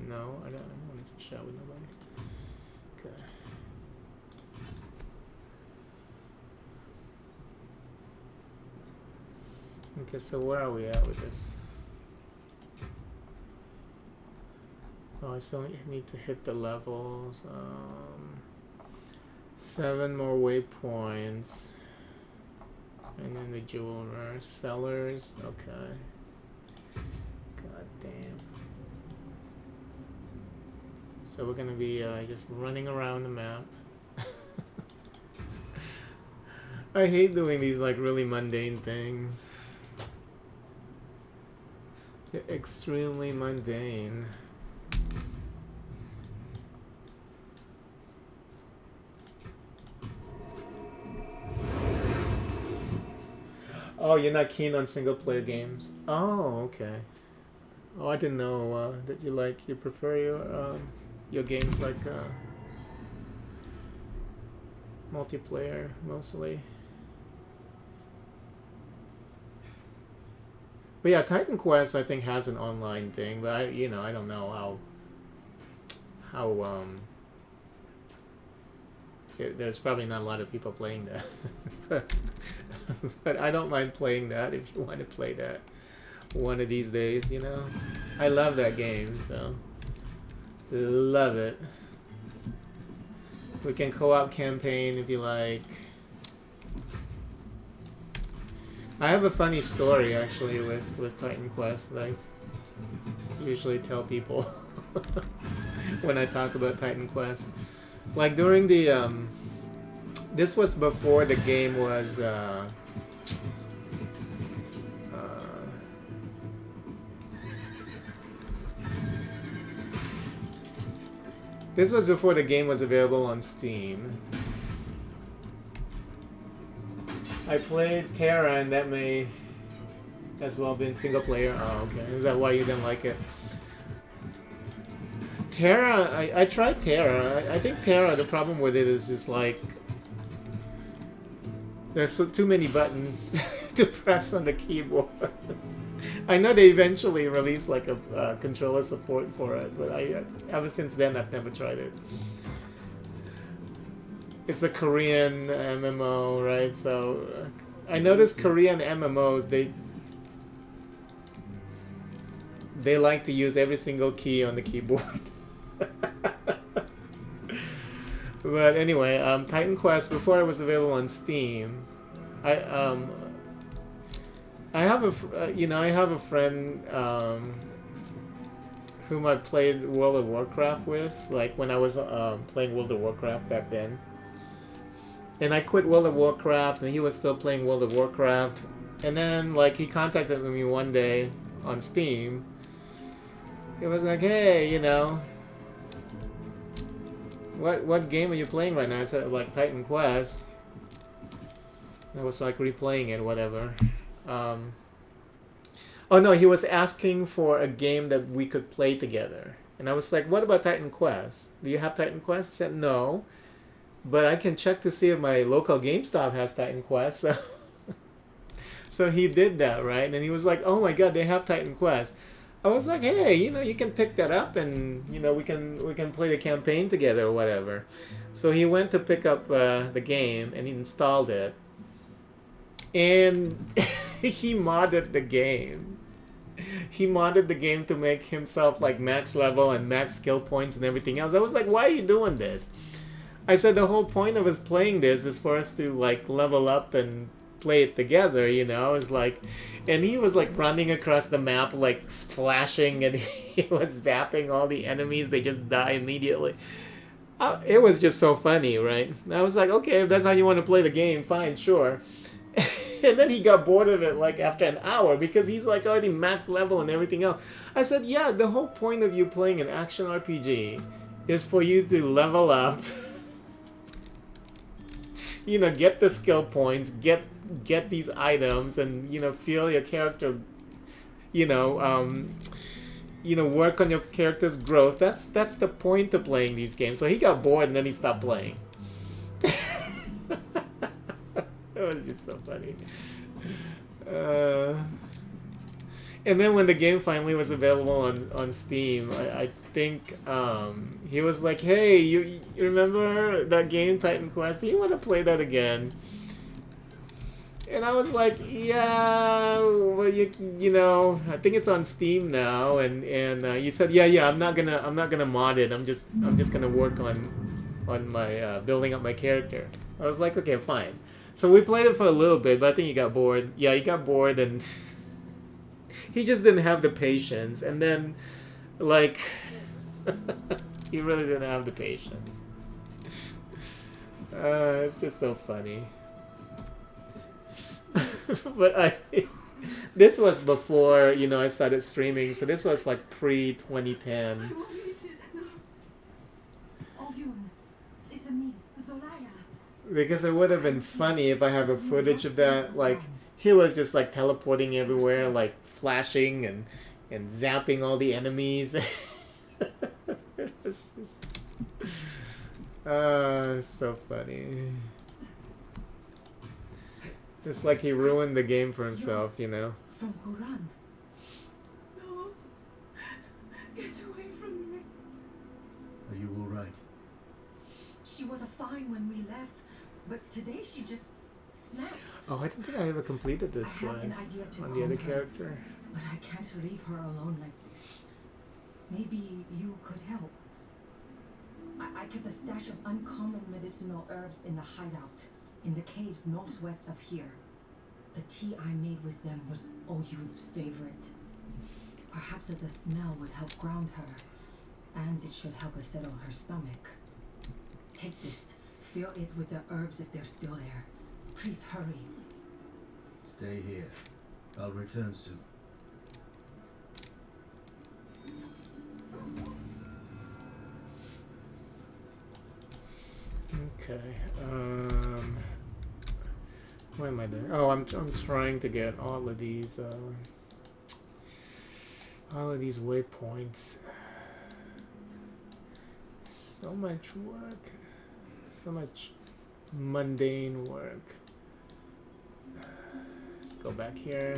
D: No, I don't want to chat with nobody. Okay. Okay, so where are we at with this? Oh, I still need to hit the levels. 7 more waypoints. And then the jewel rare sellers. Okay. God damn. So we're gonna be just running around the map. I hate doing these like really mundane things. They're extremely mundane. Oh, you're not keen on single player games? Oh, okay. Oh, I didn't know that you prefer your games like multiplayer mostly. But yeah, Titan Quest I think has an online thing, but I don't know how there's probably not a lot of people playing that. But I don't mind playing that if you want to play that one of these days, you know. I love that game, so love it. We can co-op campaign if you like. I have a funny story actually with Titan Quest that I usually tell people when I talk about Titan Quest. Like during the this was before the game was this was before the game was available on Steam. I played Terra, and that may as well been single player. Oh, okay. Is that why you didn't like it? Terra, I tried Terra. I think Terra, the problem with it is just like there's too many buttons to press on the keyboard. I know they eventually released like a controller support for it, but ever since then I've never tried it. It's a Korean MMO, right? So I noticed Korean MMOs they like to use every single key on the keyboard. But anyway, Titan Quest before it was available on Steam, I have a friend whom I played World of Warcraft with, like when I was playing World of Warcraft back then. And I quit World of Warcraft, and he was still playing World of Warcraft. And then, like, he contacted me one day on Steam. He was like, "Hey, you know, what game are you playing right now?" I said, like, Titan Quest. I was like replaying it, whatever. Oh no, he was asking for a game that we could play together. And I was like, what about Titan Quest? Do you have Titan Quest? He said, no. But I can check to see if my local GameStop has Titan Quest. So, so he did that, right? And he was like, oh my god, they have Titan Quest. I was like, hey, you can pick that up and, we can play the campaign together or whatever. So he went to pick up the game and he installed it. And he modded the game. He modded the game to make himself like max level and max skill points and everything else. I was like, why are you doing this? I said the whole point of us playing this is for us to like level up and play it together, It's like, and he was like running across the map like splashing and he was zapping all the enemies. They just die immediately. It was just so funny, right? I was like, okay, if that's how you want to play the game, fine, sure. And then he got bored of it like after an hour because he's like already max level and everything else. I said, yeah, the whole point of you playing an action RPG is for you to level up, get the skill points, get these items, and feel your character, work on your character's growth. That's the point of playing these games. So he got bored and then he stopped playing. It was just so funny. And then when the game finally was available on Steam, I think he was like, hey, you remember that game, Titan Quest? Do you want to play that again? And I was like, yeah, well, I think it's on Steam now. And you said, yeah, I'm not gonna mod it. I'm just gonna work on my building up my character. I was like, okay, fine. So we played it for a little bit, but I think he got bored. Yeah, he got bored, and he just didn't have the patience. And then, like, he really didn't have the patience. It's just so funny. But this was before, I started streaming, so this was like pre-2010. Because it would have been funny if I have a footage of that. Like, he was just like teleporting everywhere, like flashing and zapping all the enemies. It was just... it's so funny. It's like he ruined the game for himself,
A: From Quran. No. Get away from me.
E: Are you alright?
A: She was fine when we left, but today she just snapped.
D: Oh, I don't think I ever completed this
A: I have an
D: quest
A: idea to
D: on the other
A: calm her.
D: character.
A: But I can't leave her alone like this. Maybe you could help. I kept a stash of uncommon medicinal herbs in the hideout, in the caves northwest of here. The tea I made with them was Oyun's favorite. Perhaps the smell would help ground her, and it should help her settle her stomach. Take this. Fill it with the herbs if they're still there. Please hurry.
E: Stay here. I'll return soon.
D: Okay. What am I doing? Oh, I'm trying to get all of these waypoints. So much work. So much mundane work. Let's go back here.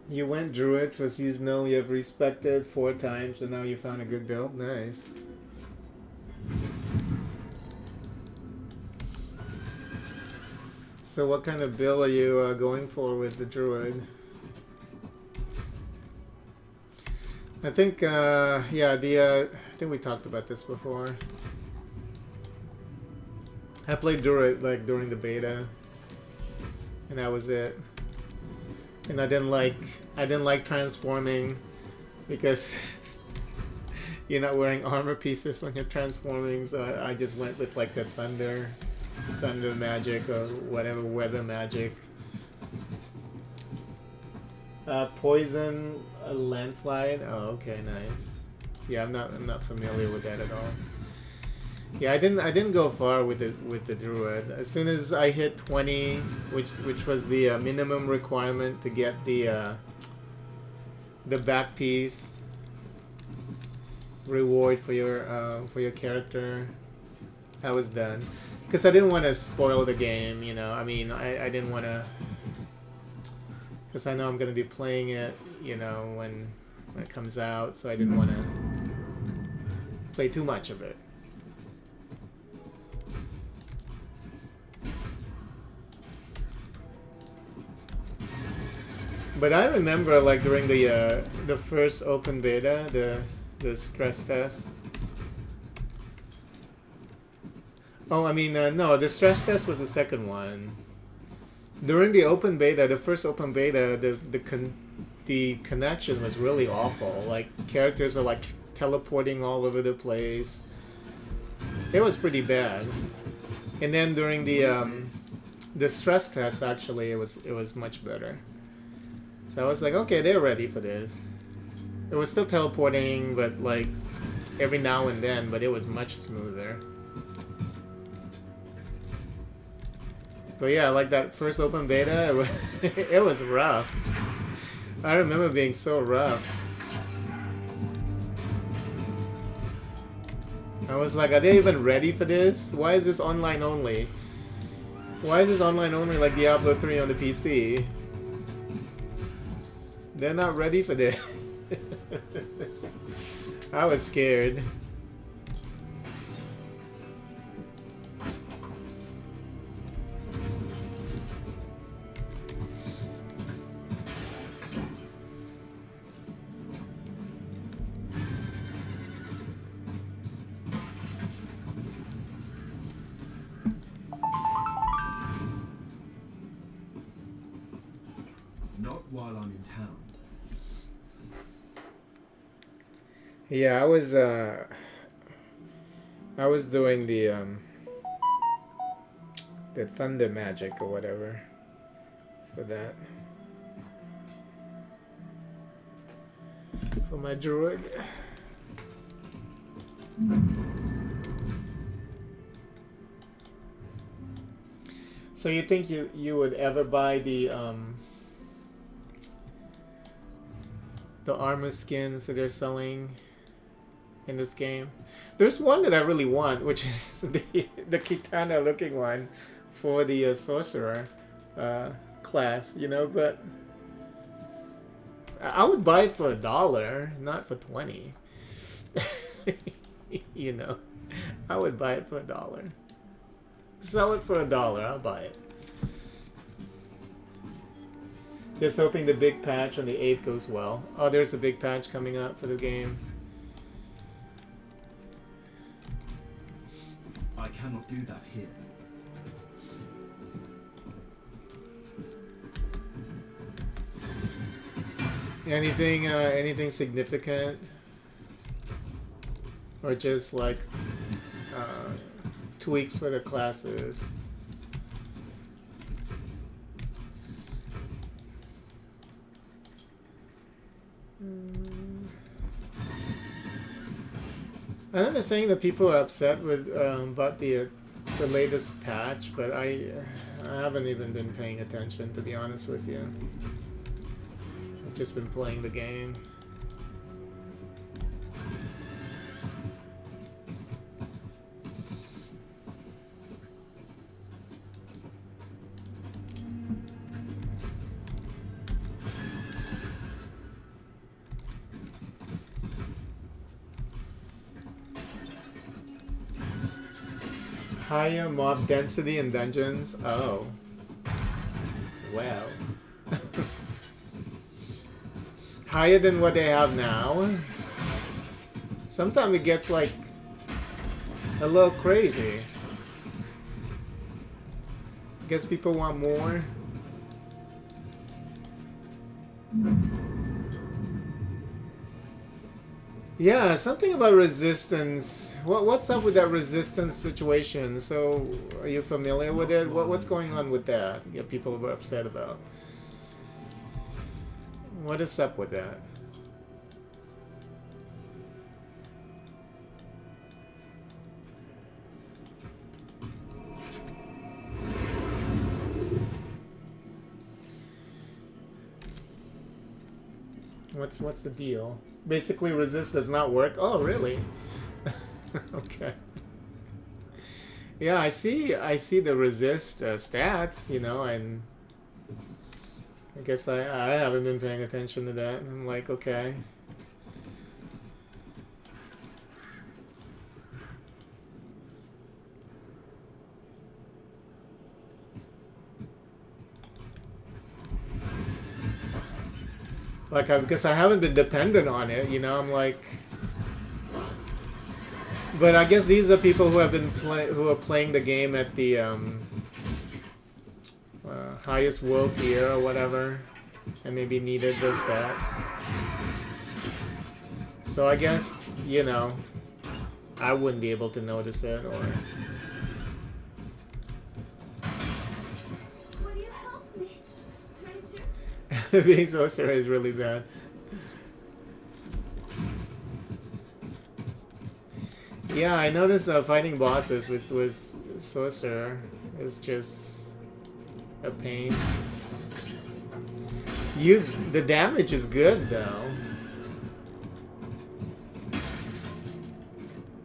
D: You went druid for seasonal, you have respected 4 times, and now you found a good build. Nice. So what kind of build are you going for with the druid? I think, I think we talked about this before. I played druid like during the beta, and that was it. And I didn't like transforming because you're not wearing armor pieces when you're transforming, so I just went with like the thunder magic or whatever, weather magic. Poison, a landslide. Oh, okay, nice. Yeah, I'm not familiar with that at all. Yeah, I didn't go far with the druid. As soon as I hit 20, which was the minimum requirement to get the back piece reward for your character, I was done. Because I didn't want to spoil the game, you know. I mean, I didn't want to, because I know I'm going to be playing it, you know, when it comes out, so I didn't want to play too much of it. But I remember, like, during the first open beta, the stress test. Oh, I mean, no, the stress test was the second one. During the open beta, the first open beta, the connection was really awful. Like, characters are like teleporting all over the place. It was pretty bad. And then during the stress test, actually, it was much better. So I was like, okay, they're ready for this. It was still teleporting, but like every now and then, but it was much smoother. But yeah, like that first open beta, it was rough. I remember being so rough. I was like, are they even ready for this? Why is this online only? Why is this online only like Diablo 3 on the PC? They're not ready for this. I was scared.
E: Not while I'm in town.
D: Yeah, I was doing the thunder magic or whatever for that. For my druid. So you think you would ever buy the armor skins that they're selling in this game? There's one that I really want, which is the Kitana looking one for the sorcerer class, you know, but I would buy it for $1, not for 20. You know, I would buy it for $1. Sell it for $1, I'll buy it. Just hoping the big patch on the 8th goes well. Oh, there's a big patch coming up for the game.
E: I cannot do that here.
D: Anything significant? Or just like tweaks for the classes? I understand that people are upset with about the latest patch, but I haven't even been paying attention, to be honest with you. I've just been playing the game. Higher mob density in dungeons? Oh. Well. Higher than what they have now? Sometimes it gets like a little crazy. I guess people want more. Yeah, something about resistance. What's up with that resistance situation? So, are you familiar with it? What's going on with that? Yeah, people were upset about. What is up with that? What's the deal? Basically, resist does not work. Oh, really? Okay. Yeah, I see the resist stats, you know, and I guess I haven't been paying attention to that. I'm like, okay. Like, because I haven't been dependent on it, you know. I'm like, but I guess these are people who have been who are playing the game at the highest world tier or whatever, and maybe needed those stats. So I guess, you know, I wouldn't be able to notice it, or.
G: Will you help me, stranger?
D: Being sorcerer is really bad. Yeah, I noticed that fighting bosses with sorcerer is just a pain. The damage is good though.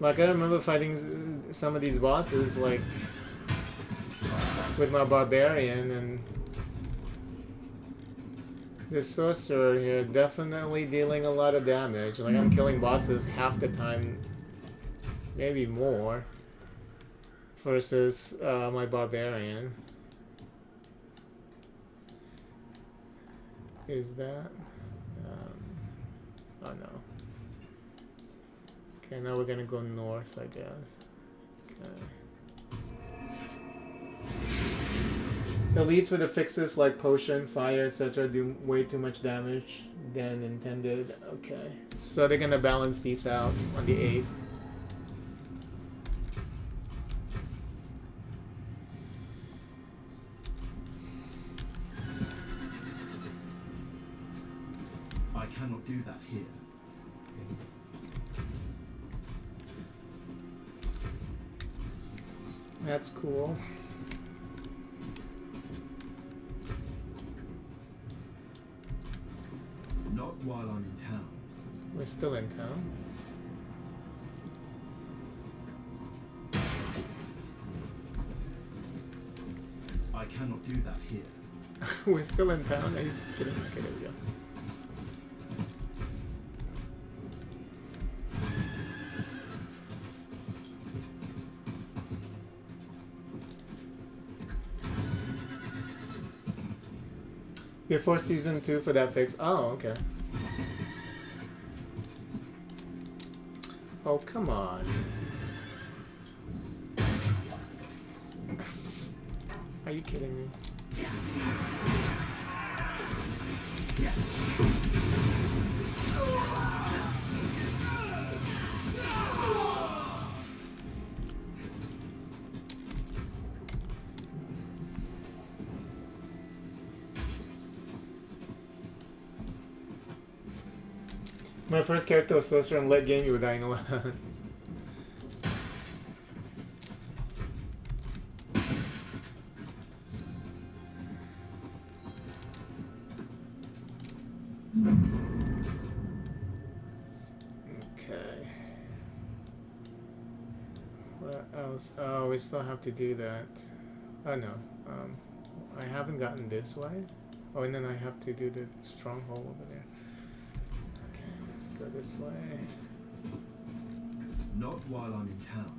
D: Like, I remember fighting some of these bosses, like with my barbarian, and the sorcerer here definitely dealing a lot of damage. Like, I'm killing bosses half the time, maybe more, versus my barbarian. Is that? Oh no. Okay, now we're gonna go north, I guess. Okay. Elites with the fixes like potion, fire, etc. do way too much damage than intended. Okay. So they're gonna balance these out on the 8th.
E: I cannot do that here.
D: That's cool.
E: Not while I'm in town.
D: We're still in town.
E: I cannot do that here.
D: We're still in town. Are you kidding? Okay, there we go. Before season 2 for that fix. Oh, okay. Oh, come on. Are you kidding me? My first character was sorcerer and late game, you were dying a lot. Okay. What else? Oh, we still have to do that. Oh no. I haven't gotten this way. Oh, and then I have to do the stronghold over there. Okay, let's go this way.
E: Not while I'm in town.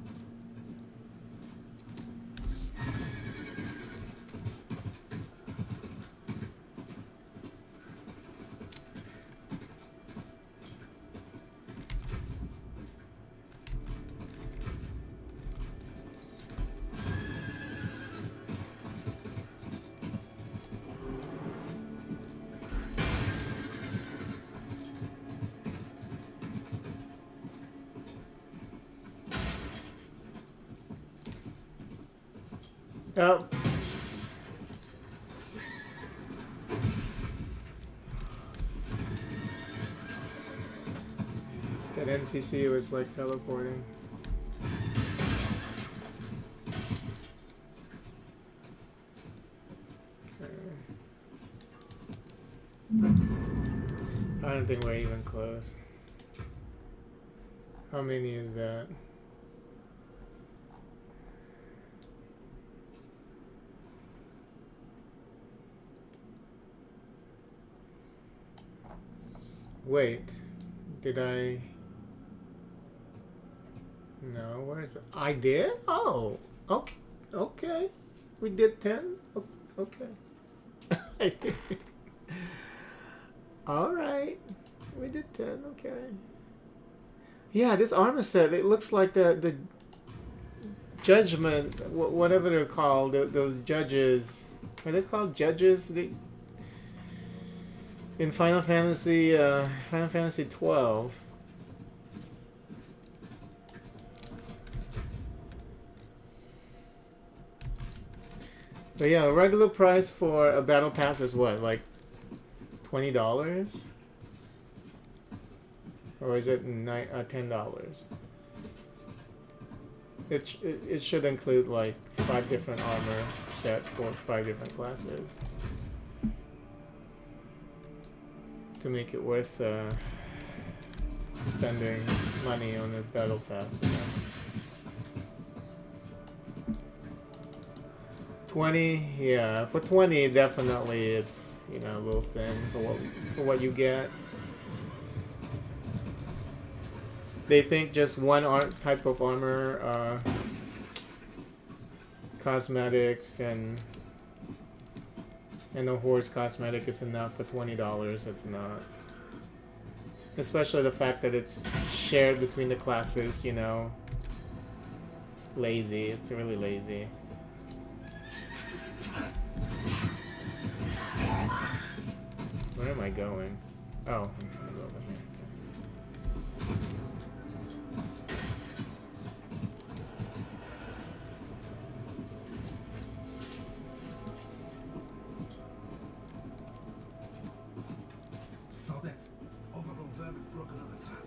D: Oh. That NPC was like teleporting. Okay. I don't think think we're even close. How many is that? Wait, did I? No, where is it? I did? Oh, okay. Okay. We did 10? Okay. Alright. We did 10, okay. Yeah, this armor set, it looks like the judgment, whatever they're called, those judges. Are they called judges? In Final Fantasy 12. But yeah, regular price for a battle pass is what, like $20? Or is it $10? It should include like 5 different armor set for 5 different classes to make it worth spending money on a battle pass. You know? 20, yeah, for 20 definitely it's, you know, a little thin for what you get. They think just one type of armor, cosmetics and a horse cosmetic is enough for $20. It's not. Especially the fact that it's shared between the classes, you know. Lazy, it's really lazy. Where am I going? Oh, I'm trying to go over here.
E: So that's overgrown vermin's broke another trap.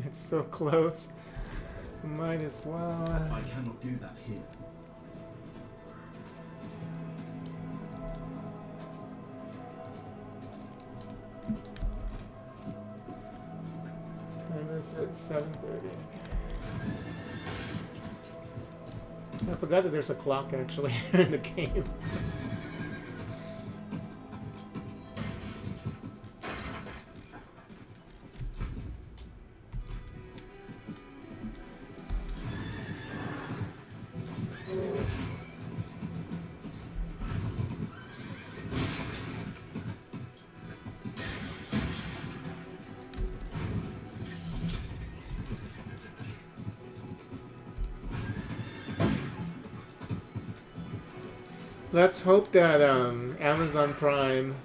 D: It's so close. Might as well.
E: I cannot do that here.
D: Time is at 7:30. I forgot that there's a clock actually in the game. Let's hope that Amazon Prime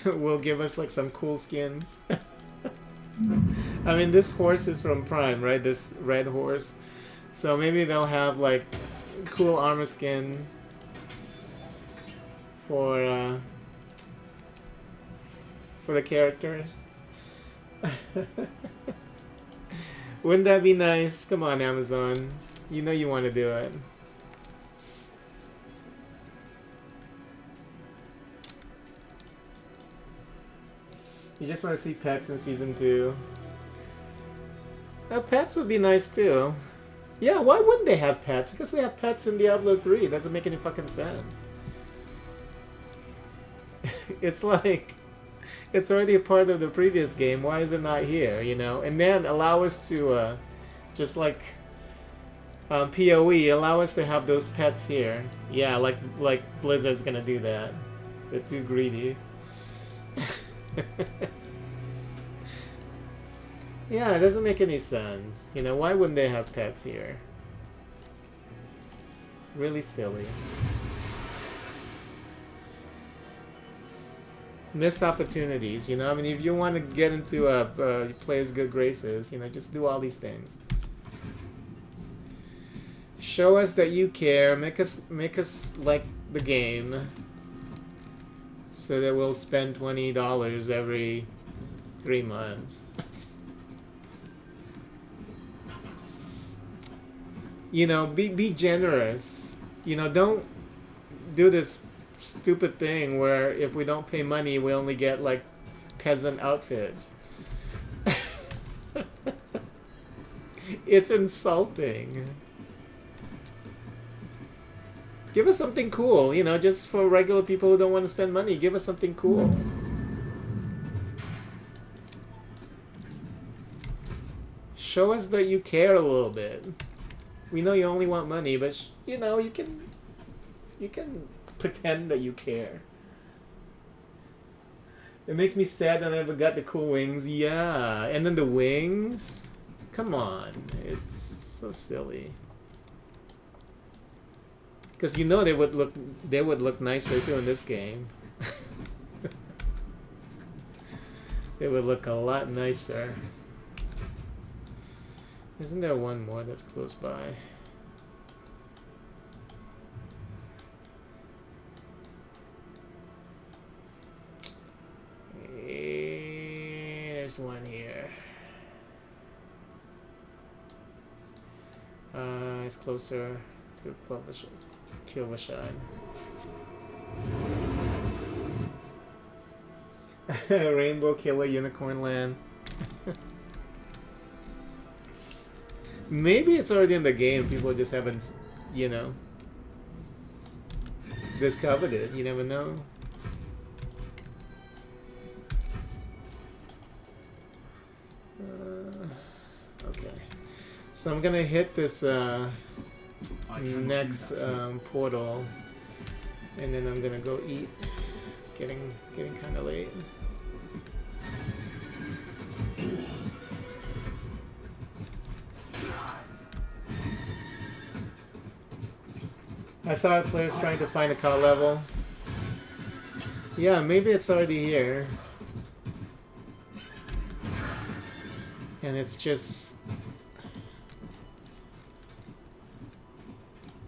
D: will give us like some cool skins. I mean, this horse is from Prime, right? This red horse. So maybe they'll have like cool armor skins for the characters. Wouldn't that be nice? Come on, Amazon. You know you want to do it. You just want to see pets in Season 2. Pets would be nice too. Yeah, why wouldn't they have pets? Because we have pets in Diablo 3. It doesn't make any fucking sense. It's like, it's already a part of the previous game. Why is it not here, you know? And then allow us to, just like PoE, allow us to have those pets here. Yeah, like Blizzard's gonna do that. They're too greedy. Yeah, it doesn't make any sense. You know, why wouldn't they have pets here? It's really silly. Missed opportunities, you know? I mean, if you want to get into a player's good graces, you know, just do all these things. Show us that you care. Make us like the game. So that we'll spend $20 every 3 months. You know, be generous. You know, don't do this stupid thing where if we don't pay money, we only get like peasant outfits. It's insulting. Give us something cool, you know, just for regular people who don't want to spend money. Give us something cool. Show us that you care a little bit. We know you only want money, but you know, you can pretend that you care. It makes me sad that I never got the cool wings. Yeah, and then the wings. Come on, it's so silly. Because you know they would look nicer too in this game. They would look a lot nicer. Isn't there one more that's close by? There's one here. It's closer to Kilvashad. Rainbow Killer Unicorn Land. Maybe it's already in the game. People just haven't, you know, discovered it. You never know. Okay. So I'm gonna hit this next portal, and then I'm gonna go eat. It's getting kind of late. I saw players trying to find a car level. Yeah, maybe it's already here. And it's just...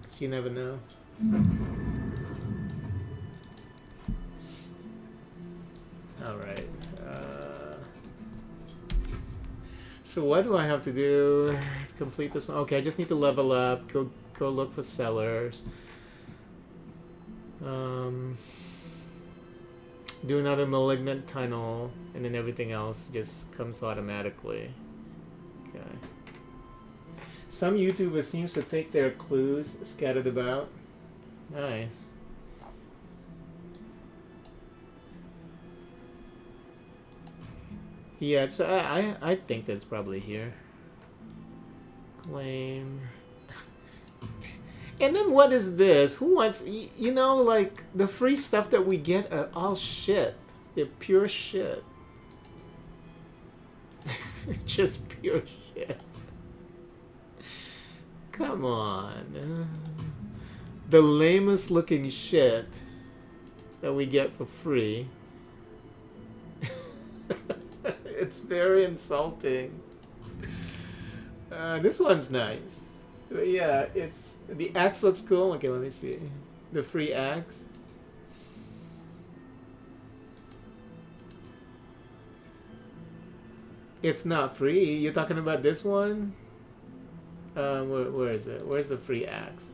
D: 'cause you never know. Alright. So what do I have to do to complete this? Okay, I just need to level up, go look for sellers. Do another malignant tunnel, and then everything else just comes automatically. Okay. Some YouTubers seems to think there are clues scattered about. Nice. Yeah, it's I think that's probably here. Claim. And then what is this? Who wants, you know, like, the free stuff that we get are all shit. They're pure shit. Just pure shit. Come on. The lamest looking shit that we get for free. It's very insulting. This one's nice. But yeah, it's the axe looks cool. Okay, let me see. The free axe. It's not free. You're talking about this one? Where is it? Where's the free axe?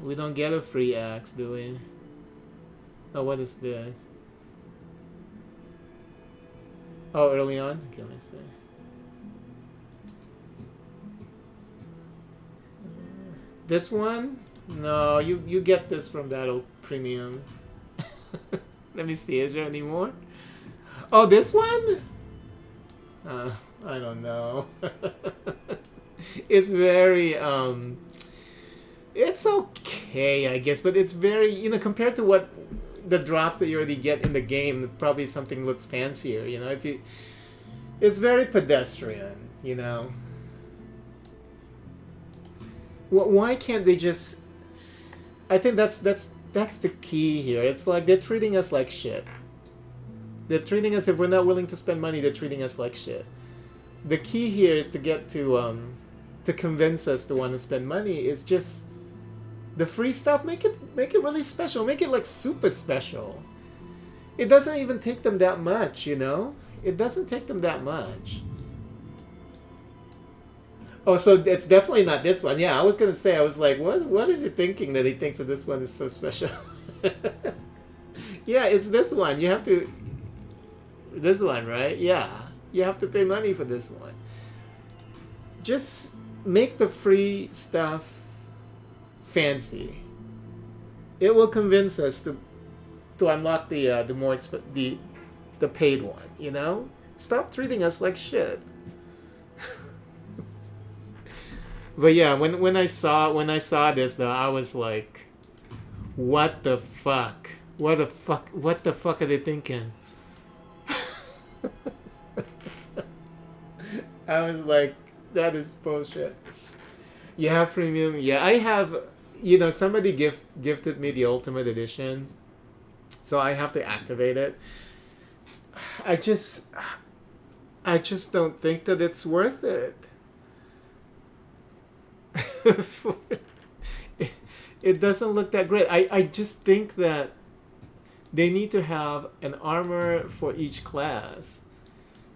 D: We don't get a free axe, do we? Oh, what is this? Oh, early on? Okay, let me see. This one? No, you get this from Battle Premium. Let me see, is there any more? Oh, this one? I don't know. It's very, it's okay, I guess, but it's very, you know, compared to what the drops that you already get in the game, probably something looks fancier, you know. If you, it's very pedestrian, you know. Why can't they just? I think that's the key here. It's like they're treating us like shit. They're treating us, if we're not willing to spend money, they're treating us like shit. The key here is to get to convince us to want to spend money. Is just the free stuff. Make it really special. Make it like super special. It doesn't even take them that much, you know? It doesn't take them that much. Oh, so it's definitely not this one. Yeah, I was gonna say, I was like, what is he thinking that he thinks that this one is so special? Yeah, it's this one. You have to... This one, right? Yeah. You have to pay money for this one. Just make the free stuff fancy. It will convince us to unlock the more the paid one, you know? Stop treating us like shit. But yeah, when I saw this though, I was like, what the fuck? What the fuck are they thinking? I was like, that is bullshit. You have premium? Yeah, I have. You know, somebody gifted me the Ultimate Edition, so I have to activate it. I just don't think that it's worth it. It doesn't look that great. I just think that they need to have an armor for each class.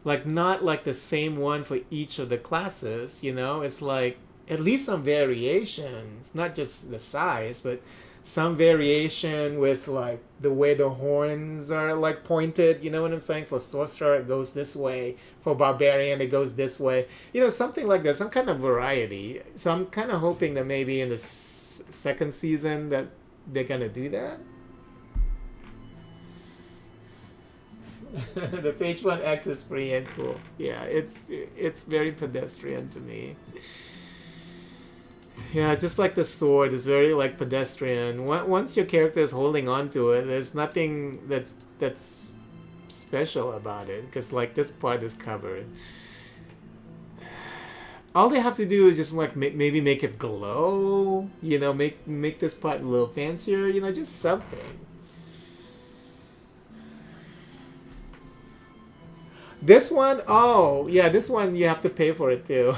D: Like, not like the same one for each of the classes, you know? It's like, at least some variations. Not just the size, but some variation with, like, the way the horns are, like, pointed. You know what I'm saying? For Sorcerer, it goes this way. For Barbarian, it goes this way. You know, something like that. Some kind of variety. So I'm kind of hoping that maybe in the second season that they're going to do that. The page 1X is free and cool. Yeah, it's very pedestrian to me. Yeah, just like the sword is very like pedestrian. Once your character is holding on to it, there's nothing that's special about it, because like this part is covered. All they have to do is just like maybe make it glow. You know, make this part a little fancier. You know, just something. This one, oh, yeah, this one you have to pay for it too.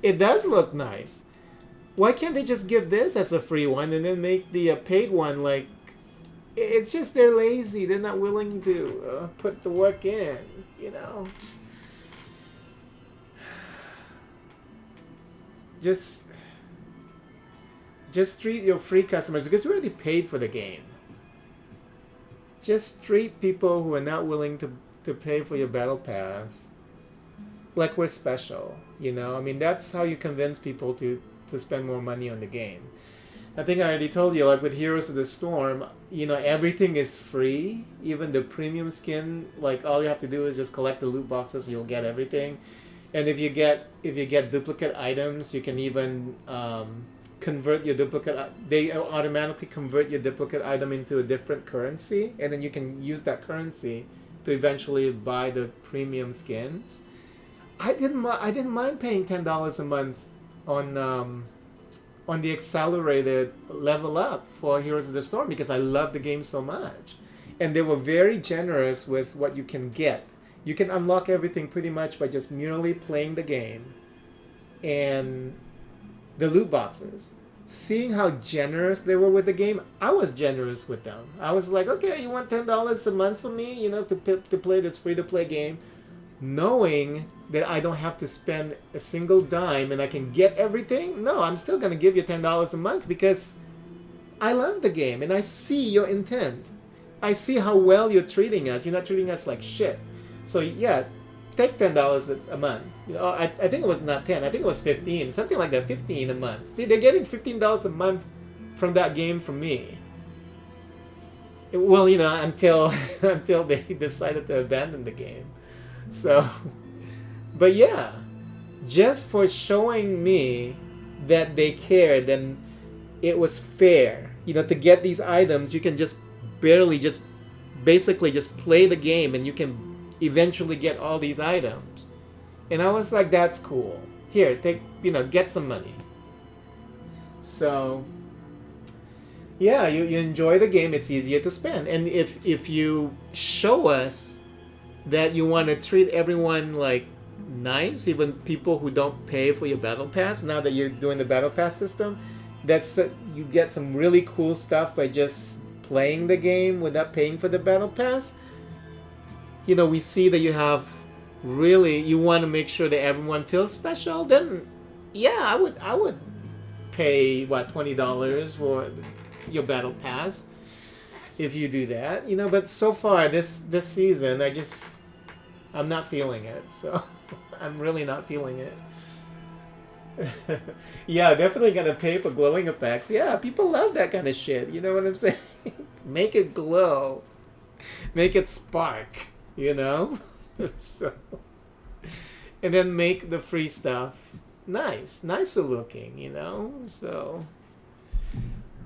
D: It does look nice. Why can't they just give this as a free one and then make the paid one like... It's just they're lazy. They're not willing to put the work in, you know? Just treat your free customers, because we already paid for the game. Just treat people who are not willing to pay for your battle pass like we're special, you know? I mean, that's how you convince people to spend more money on the game. I think I already told you, like with Heroes of the Storm, you know, everything is free. Even the premium skin, like all you have to do is just collect the loot boxes, you'll get everything. And if you get duplicate items, you can even convert your duplicate. They automatically convert your duplicate item into a different currency, and then you can use that currency to eventually buy the premium skins. I didn't mind paying $10 a month on the accelerated level up for Heroes of the Storm, because I love the game so much, and they were very generous with what you can get. You can unlock everything pretty much by just merely playing the game and the loot boxes. Seeing how generous they were with the game, I was generous with them. I was like, okay, you want $10 a month from me, you know, to play this free-to-play game, knowing that I don't have to spend a single dime and I can get everything? No, I'm still going to give you $10 a month because I love the game and I see your intent. I see how well you're treating us. You're not treating us like shit. So yeah, take $10 a month. You know, I think it was not 10. I think it was 15, something like that. 15 a month. See, they're getting $15 a month from that game from me. Well, you know, until they decided to abandon the game. So, but yeah, just for showing me that they cared and it was fair. You know, to get these items, you can just basically just play the game and you can eventually get all these items. And I was like, that's cool. Here, take, you know, get some money. So, yeah, you enjoy the game, it's easier to spend. And if you show us that you want to treat everyone like nice, even people who don't pay for your battle pass, now that you're doing the battle pass system, that's you get some really cool stuff by just playing the game without paying for the battle pass, you know, we see that you have really, you want to make sure that everyone feels special, then yeah, I would pay what, $20 for your battle pass if you do that, you know. But so far this season, I'm not feeling it. So I'm really not feeling it. Yeah, definitely gonna pay for glowing effects. Yeah, people love that kind of shit. You know what I'm saying? Make it glow, make it spark. You know, so, and then make the free stuff nicer looking. You know, so.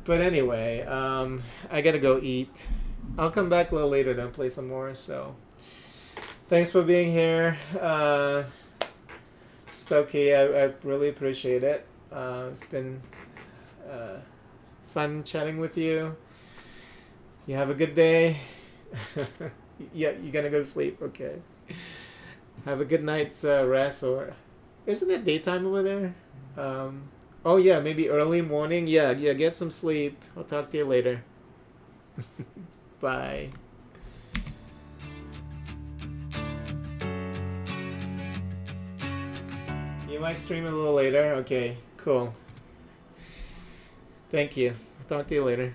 D: But anyway, I gotta go eat. I'll come back a little later then play some more. So, thanks for being here. Stokey, I really appreciate it. It's been fun chatting with you. You have a good day. Yeah, you're gonna go to sleep. Okay. Have a good night's rest, or isn't it daytime over there? Oh yeah, maybe early morning. Yeah, get some sleep. I'll talk to you later. Bye. You might stream a little later. Okay, cool. Thank you. I'll talk to you later.